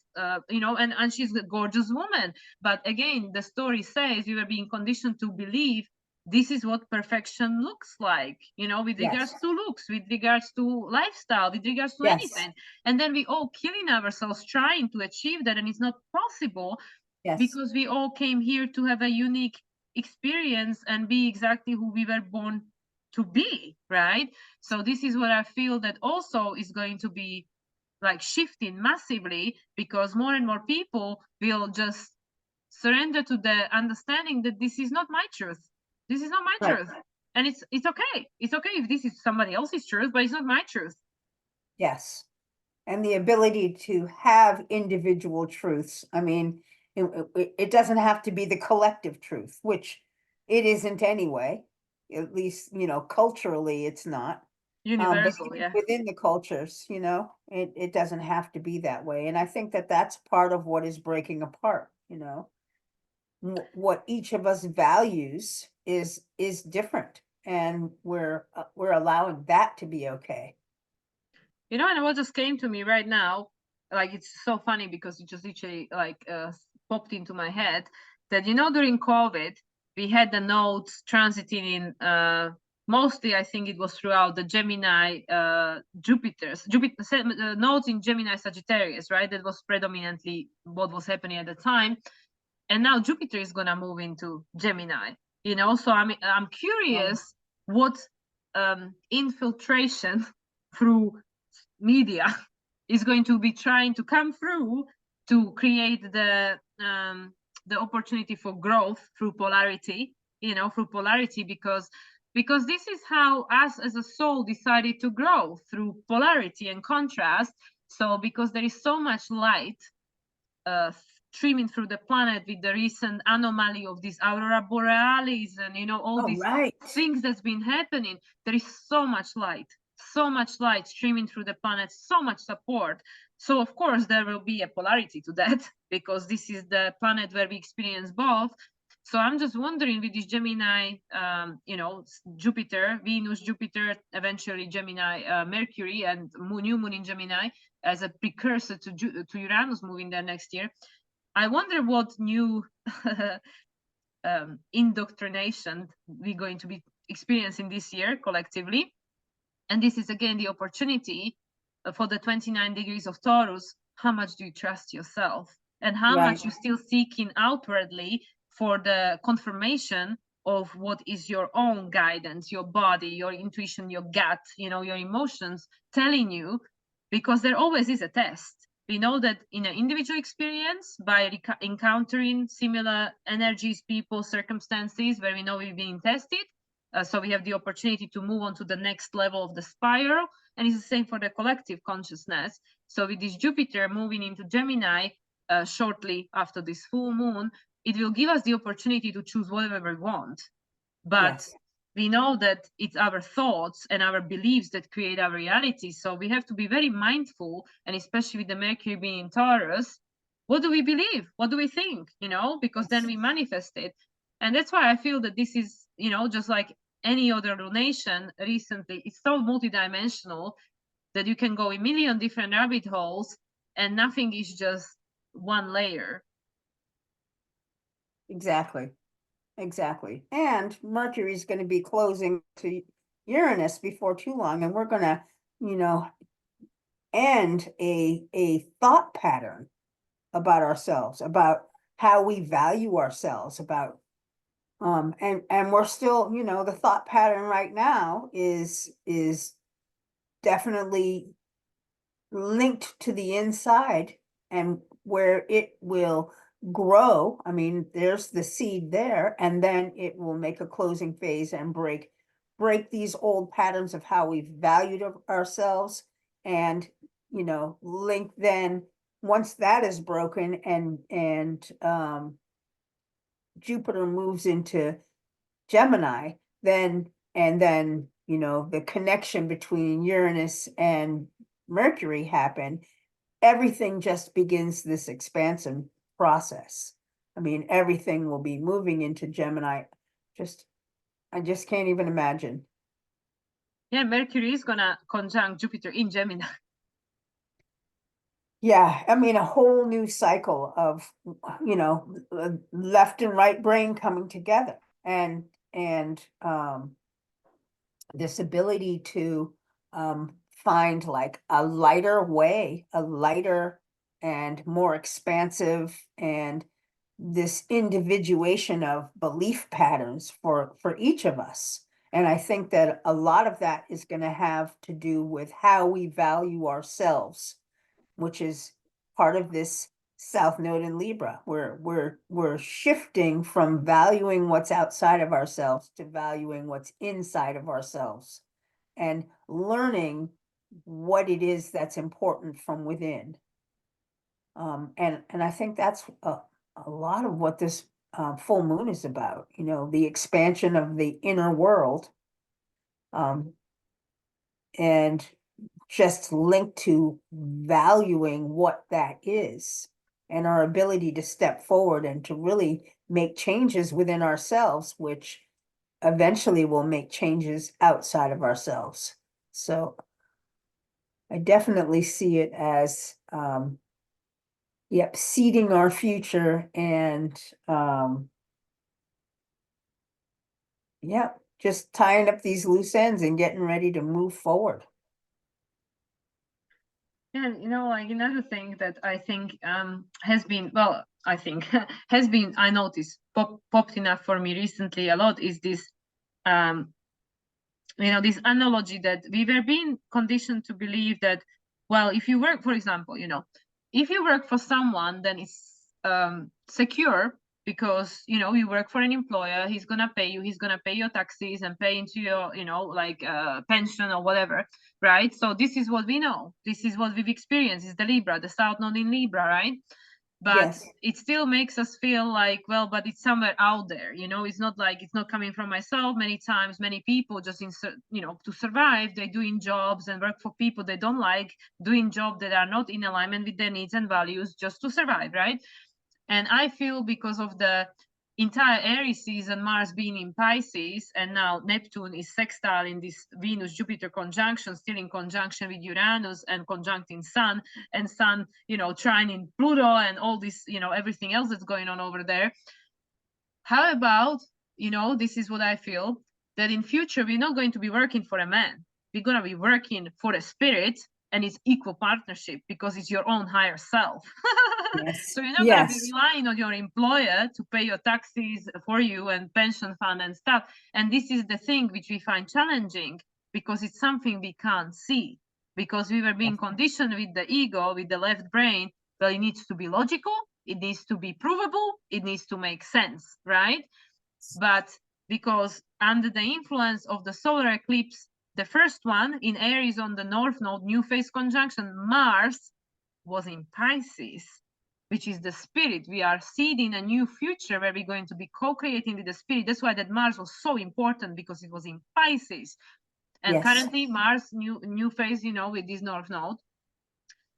you know, and she's a gorgeous woman. But again, the story says we were being conditioned to believe this is what perfection looks like, you know, with regards to looks, with regards to lifestyle, with regards to anything. And then we all killing ourselves trying to achieve that, and it's not possible because we all came here to have a unique experience and be exactly who we were born to be, right? So this is what I feel that also is going to be like shifting massively, because more and more people will just surrender to the understanding that this is not my truth. This is not my truth. And it's okay. It's okay if this is somebody else's truth, but it's not my truth. Yes. And the ability to have individual truths. I mean, it doesn't have to be the collective truth, which it isn't anyway. At least, you know, culturally, it's not. Universal, But yeah. within the cultures, you know, it doesn't have to be that way. And I think that that's part of what is breaking apart, you know. What each of us values is different, and we're allowing that to be okay. You know, and what just came to me right now, like it's so funny because it just literally like popped into my head that, you know, during COVID, we had the nodes transiting in mostly, I think it was throughout the Gemini, Jupiter nodes in Gemini Sagittarius, right? That was predominantly what was happening at the time. And now Jupiter is gonna move into Gemini, you know. So I'm curious what infiltration through media is going to be trying to come through to create the opportunity for growth through polarity, you know, through polarity, because this is how us as a soul decided to grow, through polarity and contrast. So because there is so much light streaming through the planet with the recent anomaly of this aurora borealis and, you know, all these things that's been happening, there is so much light streaming through the planet, so much support. So of course there will be a polarity to that because this is the planet where we experience both. So I'm just wondering, with this Gemini, you know, Jupiter, Venus, Jupiter, eventually Gemini, Mercury, and new moon in Gemini as a precursor to Uranus moving there next year. I wonder what new indoctrination we're going to be experiencing this year collectively. And this is again the opportunity for the 29 degrees of Taurus. How much do you trust yourself, and how much you still seeking outwardly for the confirmation of what is your own guidance, your body, your intuition, your gut, your emotions telling you, because there always is a test. We know that in an individual experience, by encountering similar energies, people, circumstances where we know we're being tested, so we have the opportunity to move on to the next level of the spiral. And it's the same for the collective consciousness. So with this Jupiter moving into Gemini shortly after this full moon, it will give us the opportunity to choose whatever we want. But we know that it's our thoughts and our beliefs that create our reality. So we have to be very mindful, and especially with the Mercury being in Taurus, what do we believe? What do we think? Because then we manifest it. And that's why I feel that this is, just like any other lunation recently, it's so multidimensional that you can go a million different rabbit holes and nothing is just one layer. Exactly. And Mercury is going to be closing to Uranus before too long, and we're going to, end a thought pattern about ourselves, about how we value ourselves, about and we're still, the thought pattern right now is definitely linked to the inside, and where it will grow. I mean, there's the seed there, and then it will make a closing phase and break these old patterns of how we've valued ourselves, and link then, once that is broken, and Jupiter moves into Gemini, then the connection between Uranus and Mercury happen, everything just begins this expansion process. I mean, everything will be moving into Gemini. I just can't even imagine. Yeah, Mercury is gonna conjunct Jupiter in Gemini. Yeah, I mean, a whole new cycle of, left and right brain coming together, and this ability to find like a lighter way, a lighter and more expansive, and this individuation of belief patterns for each of us. And I think that a lot of that is going to have to do with how we value ourselves, which is part of this South Node in Libra. We're shifting from valuing what's outside of ourselves to valuing what's inside of ourselves, and learning what it is that's important from within. And I think that's a lot of what this full moon is about. The expansion of the inner world, and just linked to valuing what that is, and our ability to step forward and to really make changes within ourselves, which eventually will make changes outside of ourselves. So I definitely see it as, seeding our future, and just tying up these loose ends and getting ready to move forward. And like another thing that I think has been, well, I think has been, I noticed popped enough for me recently a lot, is this this analogy that we were being conditioned to believe that, well, if you work, for example, if you work for someone, then it's secure, because you work for an employer, he's gonna pay you, he's gonna pay your taxes and pay into your like pension or whatever, right? So this is what we know, this is what we've experienced, is the Libra, the South Node in Libra, right? But it still makes us feel like, well, but it's somewhere out there, it's not like, it's not coming from myself. Many times, many people just to survive, they're doing jobs and work for people they don't like, doing jobs that are not in alignment with their needs and values, just to survive, right? And I feel, because of the entire Aries season, Mars being in Pisces, and now Neptune is sextile in this Venus-Jupiter conjunction, still in conjunction with Uranus and conjuncting Sun, and Sun, trining Pluto, and all this, everything else that's going on over there. how about, this is what I feel, that in future, we're not going to be working for a man. We're going to be working for a spirit, and it's equal partnership because it's your own higher self. Yes. So you're not going to be Yes. relying on your employer to pay your taxes for you and pension fund and stuff. And this is the thing which we find challenging because it's something we can't see, because we were being conditioned with the ego, with the left brain. Well, it needs to be logical, it needs to be provable, it needs to make sense, right? But because under the influence of the solar eclipse, the first one in Aries on the North Node, new phase conjunction, Mars was in Pisces, which is the spirit. We are seeding a new future where we're going to be co-creating with the spirit. That's why that Mars was so important, because it was in Pisces. And Yes. currently Mars, new phase, with this North Node,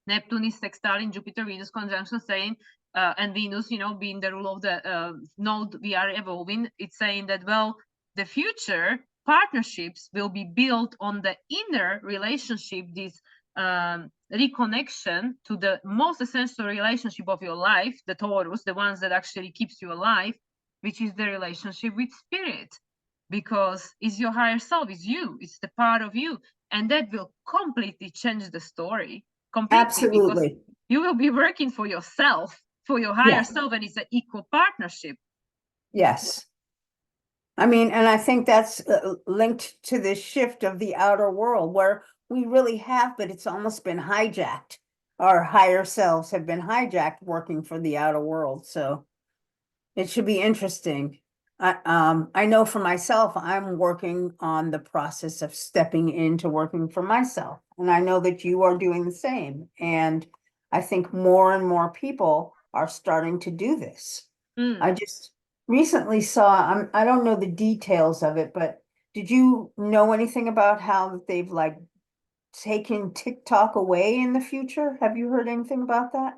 Neptune is sextile in Jupiter Venus conjunction, saying, and Venus, being the rule of the node we are evolving, it's saying that, well, the future partnerships will be built on the inner relationship, this reconnection to the most essential relationship of your life, the Taurus, the ones that actually keeps you alive, which is the relationship with spirit, because it's your higher self, it's you, it's the part of you, and that will completely change the story. Completely, because Absolutely. you will be working for yourself, for your higher Yeah. self, and it's an equal partnership. Yes. I mean, and I think that's linked to this shift of the outer world where we really have, but it's almost been hijacked. Our higher selves have been hijacked working for the outer world. So it should be interesting. I know for myself, I'm working on the process of stepping into working for myself. And I know that you are doing the same. And I think more and more people are starting to do this. I just recently saw, I don't know the details of it, but did you know anything about how they've like taken TikTok away in the future? Have you heard anything about that?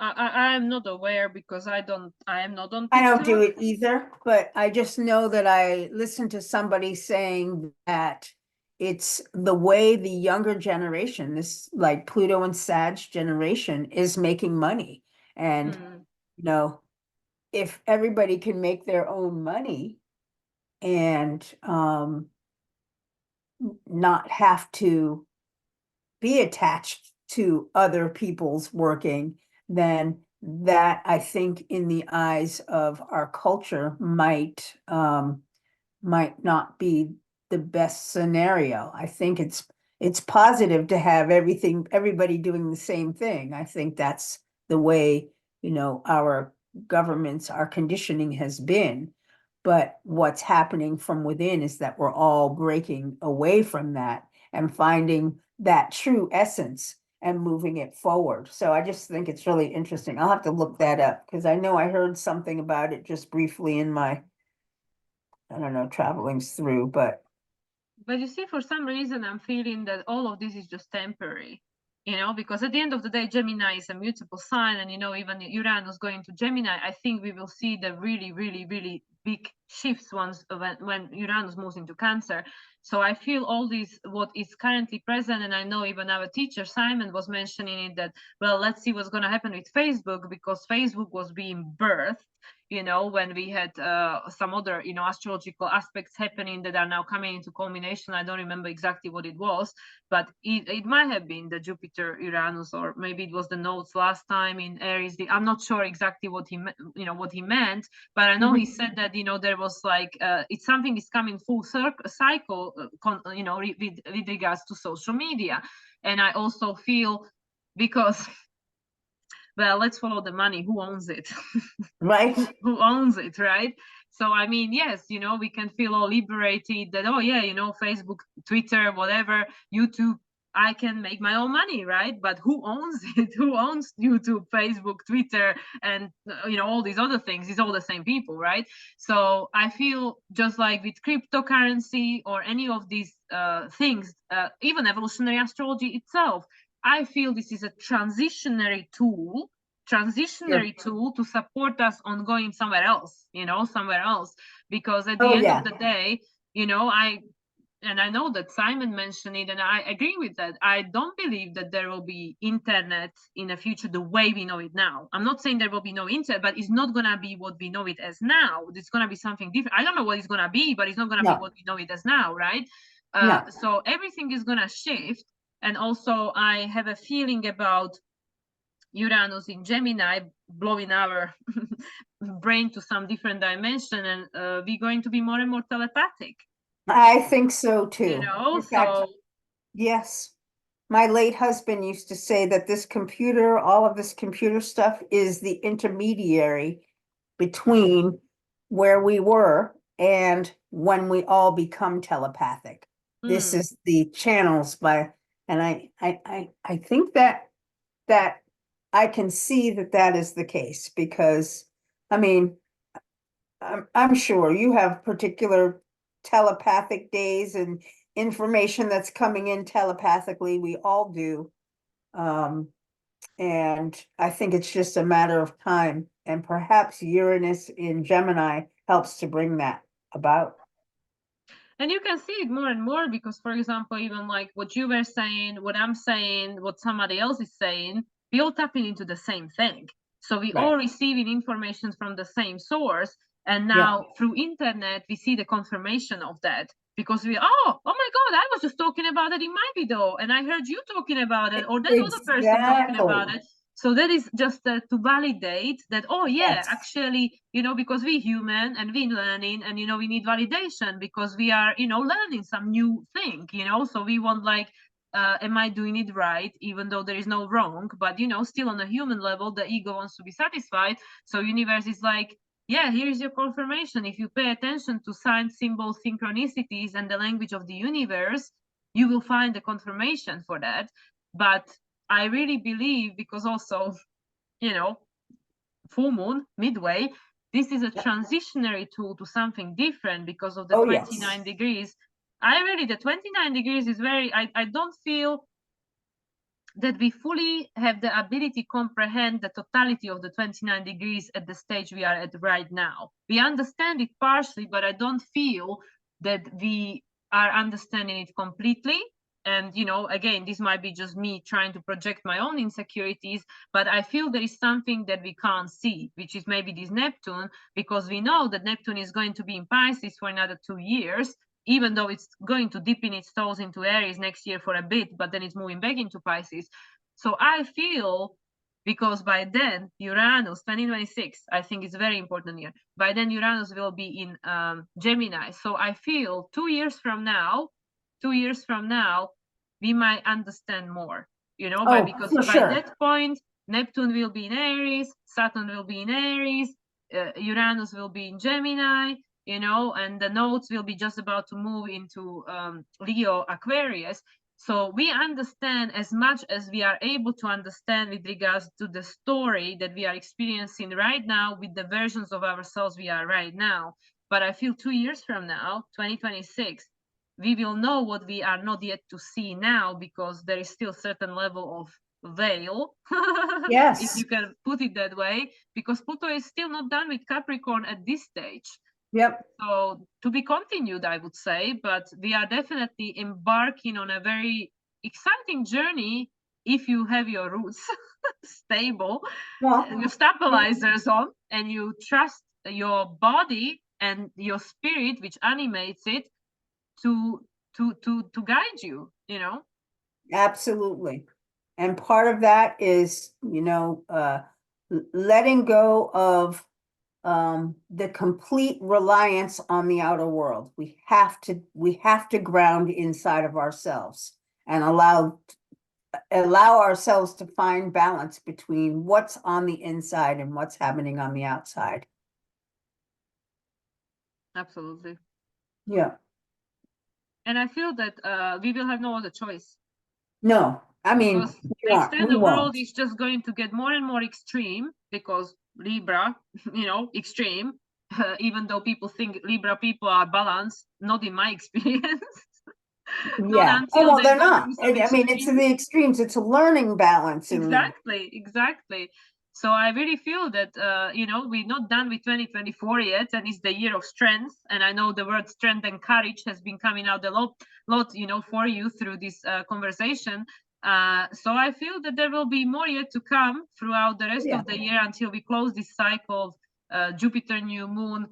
I am not aware, because I am not on I don't do TikTok. it either, but I just know that I listened to somebody saying that it's the way the younger generation, this like Pluto and Sag generation, is making money. And, you know, if everybody can make their own money and not have to be attached to other people's working, then that I think in the eyes of our culture might not be the best scenario. I think it's positive to have everybody doing the same thing. I think that's the way, our governments, our conditioning has been. But what's happening from within is that we're all breaking away from that and finding that true essence and moving it forward. So I just think it's really interesting. I'll have to look that up because I know I heard something about it just briefly in my, I don't know, travelings through, but But you see, for some reason, I'm feeling that all of this is just temporary, because at the end of the day, Gemini is a mutable sign. And, even Uranus going to Gemini, I think we will see the really, really, really big shifts once when Uranus moves into Cancer. So I feel all this, what is currently present, and I know even our teacher, Simon, was mentioning it, that, well, let's see what's going to happen with Facebook, because Facebook was being birthed, when we had some other, astrological aspects happening that are now coming into culmination. I don't remember exactly what it was, but it might have been the Jupiter Uranus, or maybe it was the nodes last time in Aries. I'm not sure exactly what he meant, but I know he said that, there was like it's something is coming full cycle, with regards to social media. And I also feel, because, well, let's follow the money. Who owns it? right. Who owns it, right? So I mean, yes, we can feel all liberated that, oh yeah, Facebook, Twitter, whatever, YouTube, I can make my own money, right? But who owns it? Who owns YouTube, Facebook, Twitter, and all these other things? It's all the same people, right? So I feel just like with cryptocurrency or any of these things, even evolutionary astrology itself, I feel this is a transitionary tool to support us on going somewhere else, because at the Oh end of yeah. the day, I and I know that Simon mentioned it, and I agree with that. I don't believe that there will be internet in the future the way we know it now. I'm not saying there will be no internet, but it's not going to be what we know it as now. It's going to be something different. I don't know what it's going to be, but it's not going to be what we know it as now, right? No. So everything is going to shift. And also, I have a feeling about Uranus in Gemini blowing our brain to some different dimension, and we're going to be more and more telepathic. I think so too. You know, in fact, so yes. My late husband used to say that this computer, all of this computer stuff is the intermediary between where we were and when we all become telepathic. This is the channels and I think that I can see that is the case, because, I mean, I'm sure you have particular telepathic days and information that's coming in telepathically. We all do. And I think it's just a matter of time. And perhaps Uranus in Gemini helps to bring that about. and you can see it more and more because, for example, even like what you were saying, what I'm saying, what somebody else is saying, we all tapping into the same thing. So we all receiving information from the same source. And now through internet, we see the confirmation of that because oh my God, I was just talking about it in my video and I heard you talking about it, or that other person talking about it. So that is just to validate that, oh yeah, actually, you know, because we're human and we're learning and, you know, we need validation because we are, you know, learning some new thing, you know, so we want like, am I doing it right? Even though there is no wrong, but, you know, still on a human level, the ego wants to be satisfied. So universe is like, yeah, here is your confirmation. If you pay attention to signs, symbols, synchronicities, and the language of the universe, you will find the confirmation for that. But I really believe, because also, you know, full moon, midway, this is a transitionary tool to something different because of the 29 degrees. The 29 degrees is I don't feel that we fully have the ability to comprehend the totality of the 29 degrees at the stage we are at right now. We understand it partially, but I don't feel that we are understanding it completely. And, you know, again, this might be just me trying to project my own insecurities, but I feel there is something that we can't see, which is maybe this Neptune, because we know that Neptune is going to be in Pisces for another 2 years, even though it's going to dip in its toes into Aries next year for a bit, but then it's moving back into Pisces. So I feel, because by then, Uranus, 2026, I think it's a very important year. By then, Uranus will be in Gemini. So I feel 2 years from now, we might understand more, you know, because by that point, Neptune will be in Aries, Saturn will be in Aries, Uranus will be in Gemini, you know, and the nodes will be just about to move into Leo Aquarius. So we understand as much as we are able to understand with regards to the story that we are experiencing right now with the versions of ourselves we are right now. But I feel 2 years from now, 2026, we will know what we are not yet to see now, because there is still a certain level of veil, if you can put it that way, because Pluto is still not done with Capricorn at this stage. So to be continued, I would say, but we are definitely embarking on a very exciting journey if you have your roots stable, your stabilizers on, and you trust your body and your spirit, which animates it, to guide you, you know. Absolutely. And part of that is, you know, letting go of the complete reliance on the outer world. We have to ground inside of ourselves and allow ourselves to find balance between what's on the inside and what's happening on the outside. Absolutely. Yeah. And I feel that we will have no other choice. No, I mean, the external world is just going to get more and more extreme, because Libra, you know, extreme, even though people think Libra people are balanced, not in my experience. Yeah. Oh, well, they're not. I mean, it's in the extremes. It's a learning balance. Exactly. So I really feel that, we're not done with 2024 yet, and it's the year of strength. And I know the word strength and courage has been coming out a lot, for you through this conversation. So I feel that there will be more yet to come throughout the rest of the year until we close this cycle of Jupiter new moon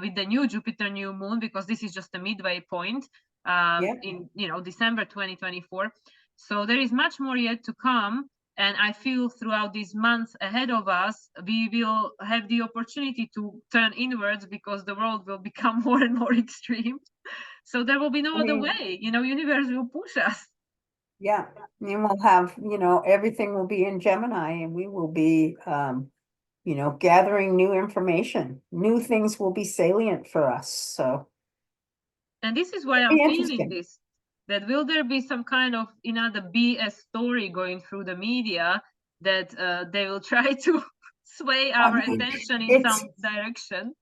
with the new Jupiter new moon, because this is just a midway point in December 2024. So there is much more yet to come. And I feel throughout these months ahead of us, we will have the opportunity to turn inwards, because the world will become more and more extreme. So there will be no other way, universe will push us. Yeah, and we'll have, everything will be in Gemini, and we will be, gathering new information. New things will be salient for us. So, and this is why I'm feeling this. That will there be some kind of another BS story going through the media that they will try to sway our attention in some direction?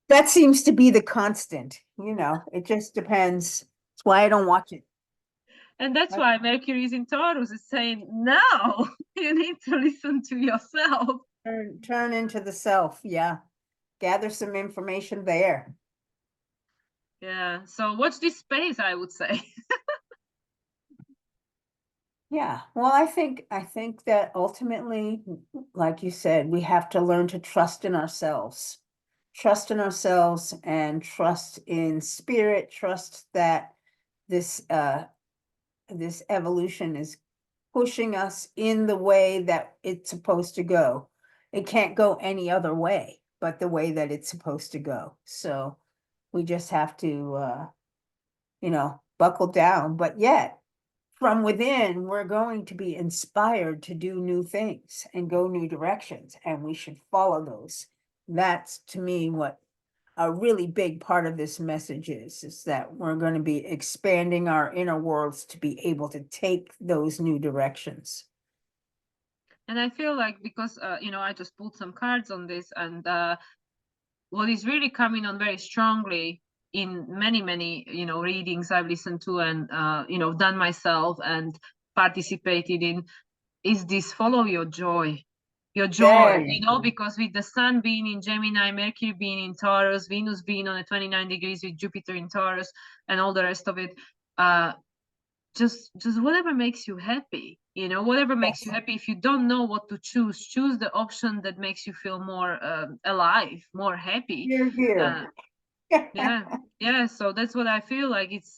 That seems to be the constant, it just depends. That's why I don't watch it. And that's why Mercury is in Taurus, is saying, no, you need to listen to yourself. Turn into the self, yeah. Gather some information there. Yeah, so watch this space, I would say. Yeah, well, I think that ultimately, like you said, we have to learn to trust in ourselves. Trust in ourselves and trust in spirit, trust that this evolution is pushing us in the way that it's supposed to go. It can't go any other way but the way that it's supposed to go. So we just have to buckle down. But yet, from within, we're going to be inspired to do new things and go new directions, and we should follow those. That's, to me, what a really big part of this message is that we're going to be expanding our inner worlds to be able to take those new directions. And I feel like, because I just pulled some cards on this, and what is really coming on very strongly in many readings I've listened to and done myself and participated in, is this: follow your joy. Because with the sun being in Gemini, Mercury being in Taurus, Venus being on a 29 degrees with Jupiter in Taurus, and all the rest of it, just whatever makes you happy, whatever makes you happy. If you don't know what to choose the option that makes you feel more alive, more happy. Yeah, so that's what I feel like. It's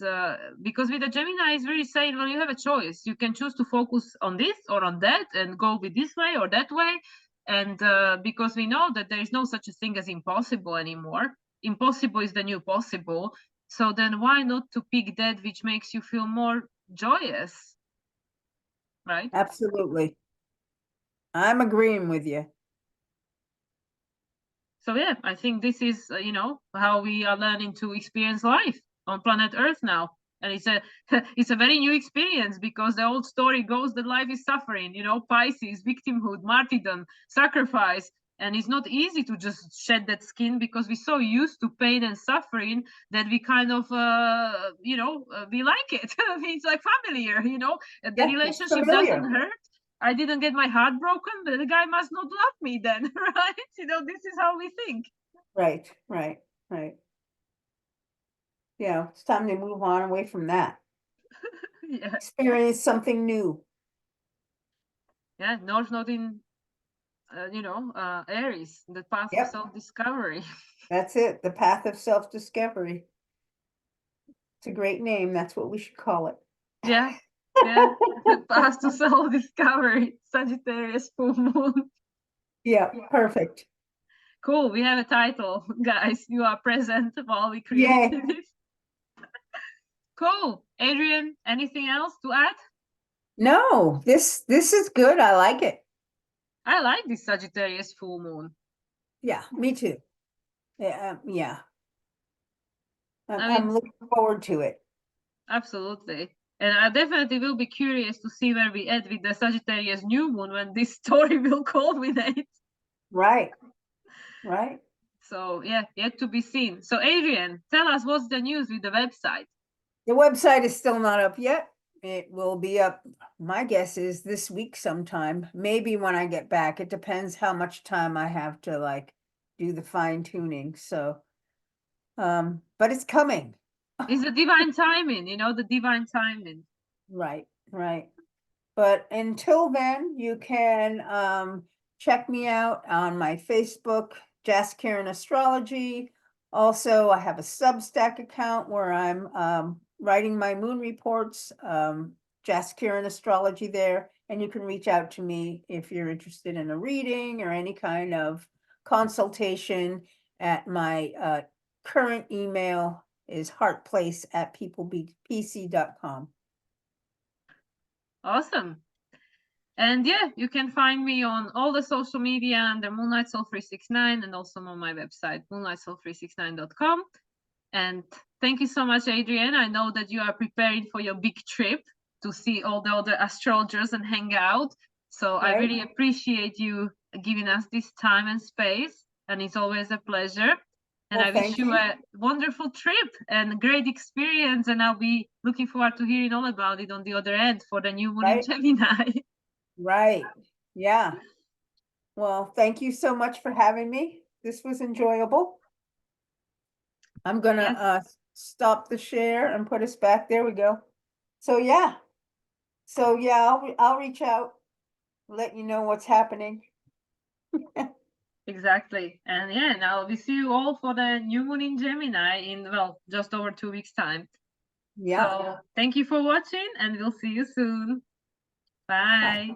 because with the Gemini, it's really saying, well, you have a choice. You can choose to focus on this or on that and go with this way or that way. And because we know that there is no such a thing as impossible anymore. Impossible is the new possible. So then why not to pick that which makes you feel more joyous, right? Absolutely. I'm agreeing with you. So yeah, I think this is how we are learning to experience life on planet Earth now. And it's a it's a very new experience, because the old story goes that life is suffering, Pisces, victimhood, martyrdom, sacrifice. And it's not easy to just shed that skin, because we're so used to pain and suffering that we kind of we like it. It's like familiar, the relationship doesn't hurt. I didn't get my heart broken, but the guy must not love me then, right? This is how we think. Right. Yeah, it's time to move on away from that. Yeah. Experience something new. Yeah, North Node in, Aries, the path of self-discovery. That's it, the path of self-discovery. It's a great name. That's what we should call it. Yeah. The path to self-discovery, Sagittarius full moon. Yeah, perfect. Cool, we have a title, guys. You are present while we created this. Cool. Adrian, anything else to add? No, this is good. I like it. I like this Sagittarius full moon. Yeah, me too. Yeah. I'm looking forward to it. Absolutely. And I definitely will be curious to see where we at with the Sagittarius new moon when this story will culminate. Right. So yeah, yet to be seen. So Adrian, tell us what's the news with the website. The website is still not up yet. it will be up, my guess is this week sometime, maybe when I get back. It depends how much time I have to like do the fine tuning, so. But it's coming. It's the divine timing, you know, the divine timing. Right, right. But until then, you can check me out on my Facebook, Jazz Karen Astrology. Also, I have a Substack account where I'm writing my moon reports, Jazz Karen Astrology there. And you can reach out to me if you're interested in a reading or any kind of consultation at my current email is heartplace@peoplepc.com. Awesome. And yeah, you can find me on all the social media under Moonlight Soul 369 and also on my website, moonlightsoul369.com. And thank you so much, Adrienne. I know that you are preparing for your big trip to see all the other astrologers and hang out. So I really appreciate you giving us this time and space. And it's always a pleasure. And Well, I wish thank you you. a wonderful trip and a great experience. And I'll be looking forward to hearing all about it on the other end for the new moon in Right. Gemini. Right. Yeah. Well, thank you so much for having me. This was enjoyable. I'm gonna Yes. stop the share and put us back. There we go. So yeah. So yeah, I'll reach out, let you know what's happening. Exactly. And yeah, now we see you all for the new moon in Gemini in, well, just over 2 weeks' time. Yeah. So thank you for watching and we'll see you soon. Bye. Bye.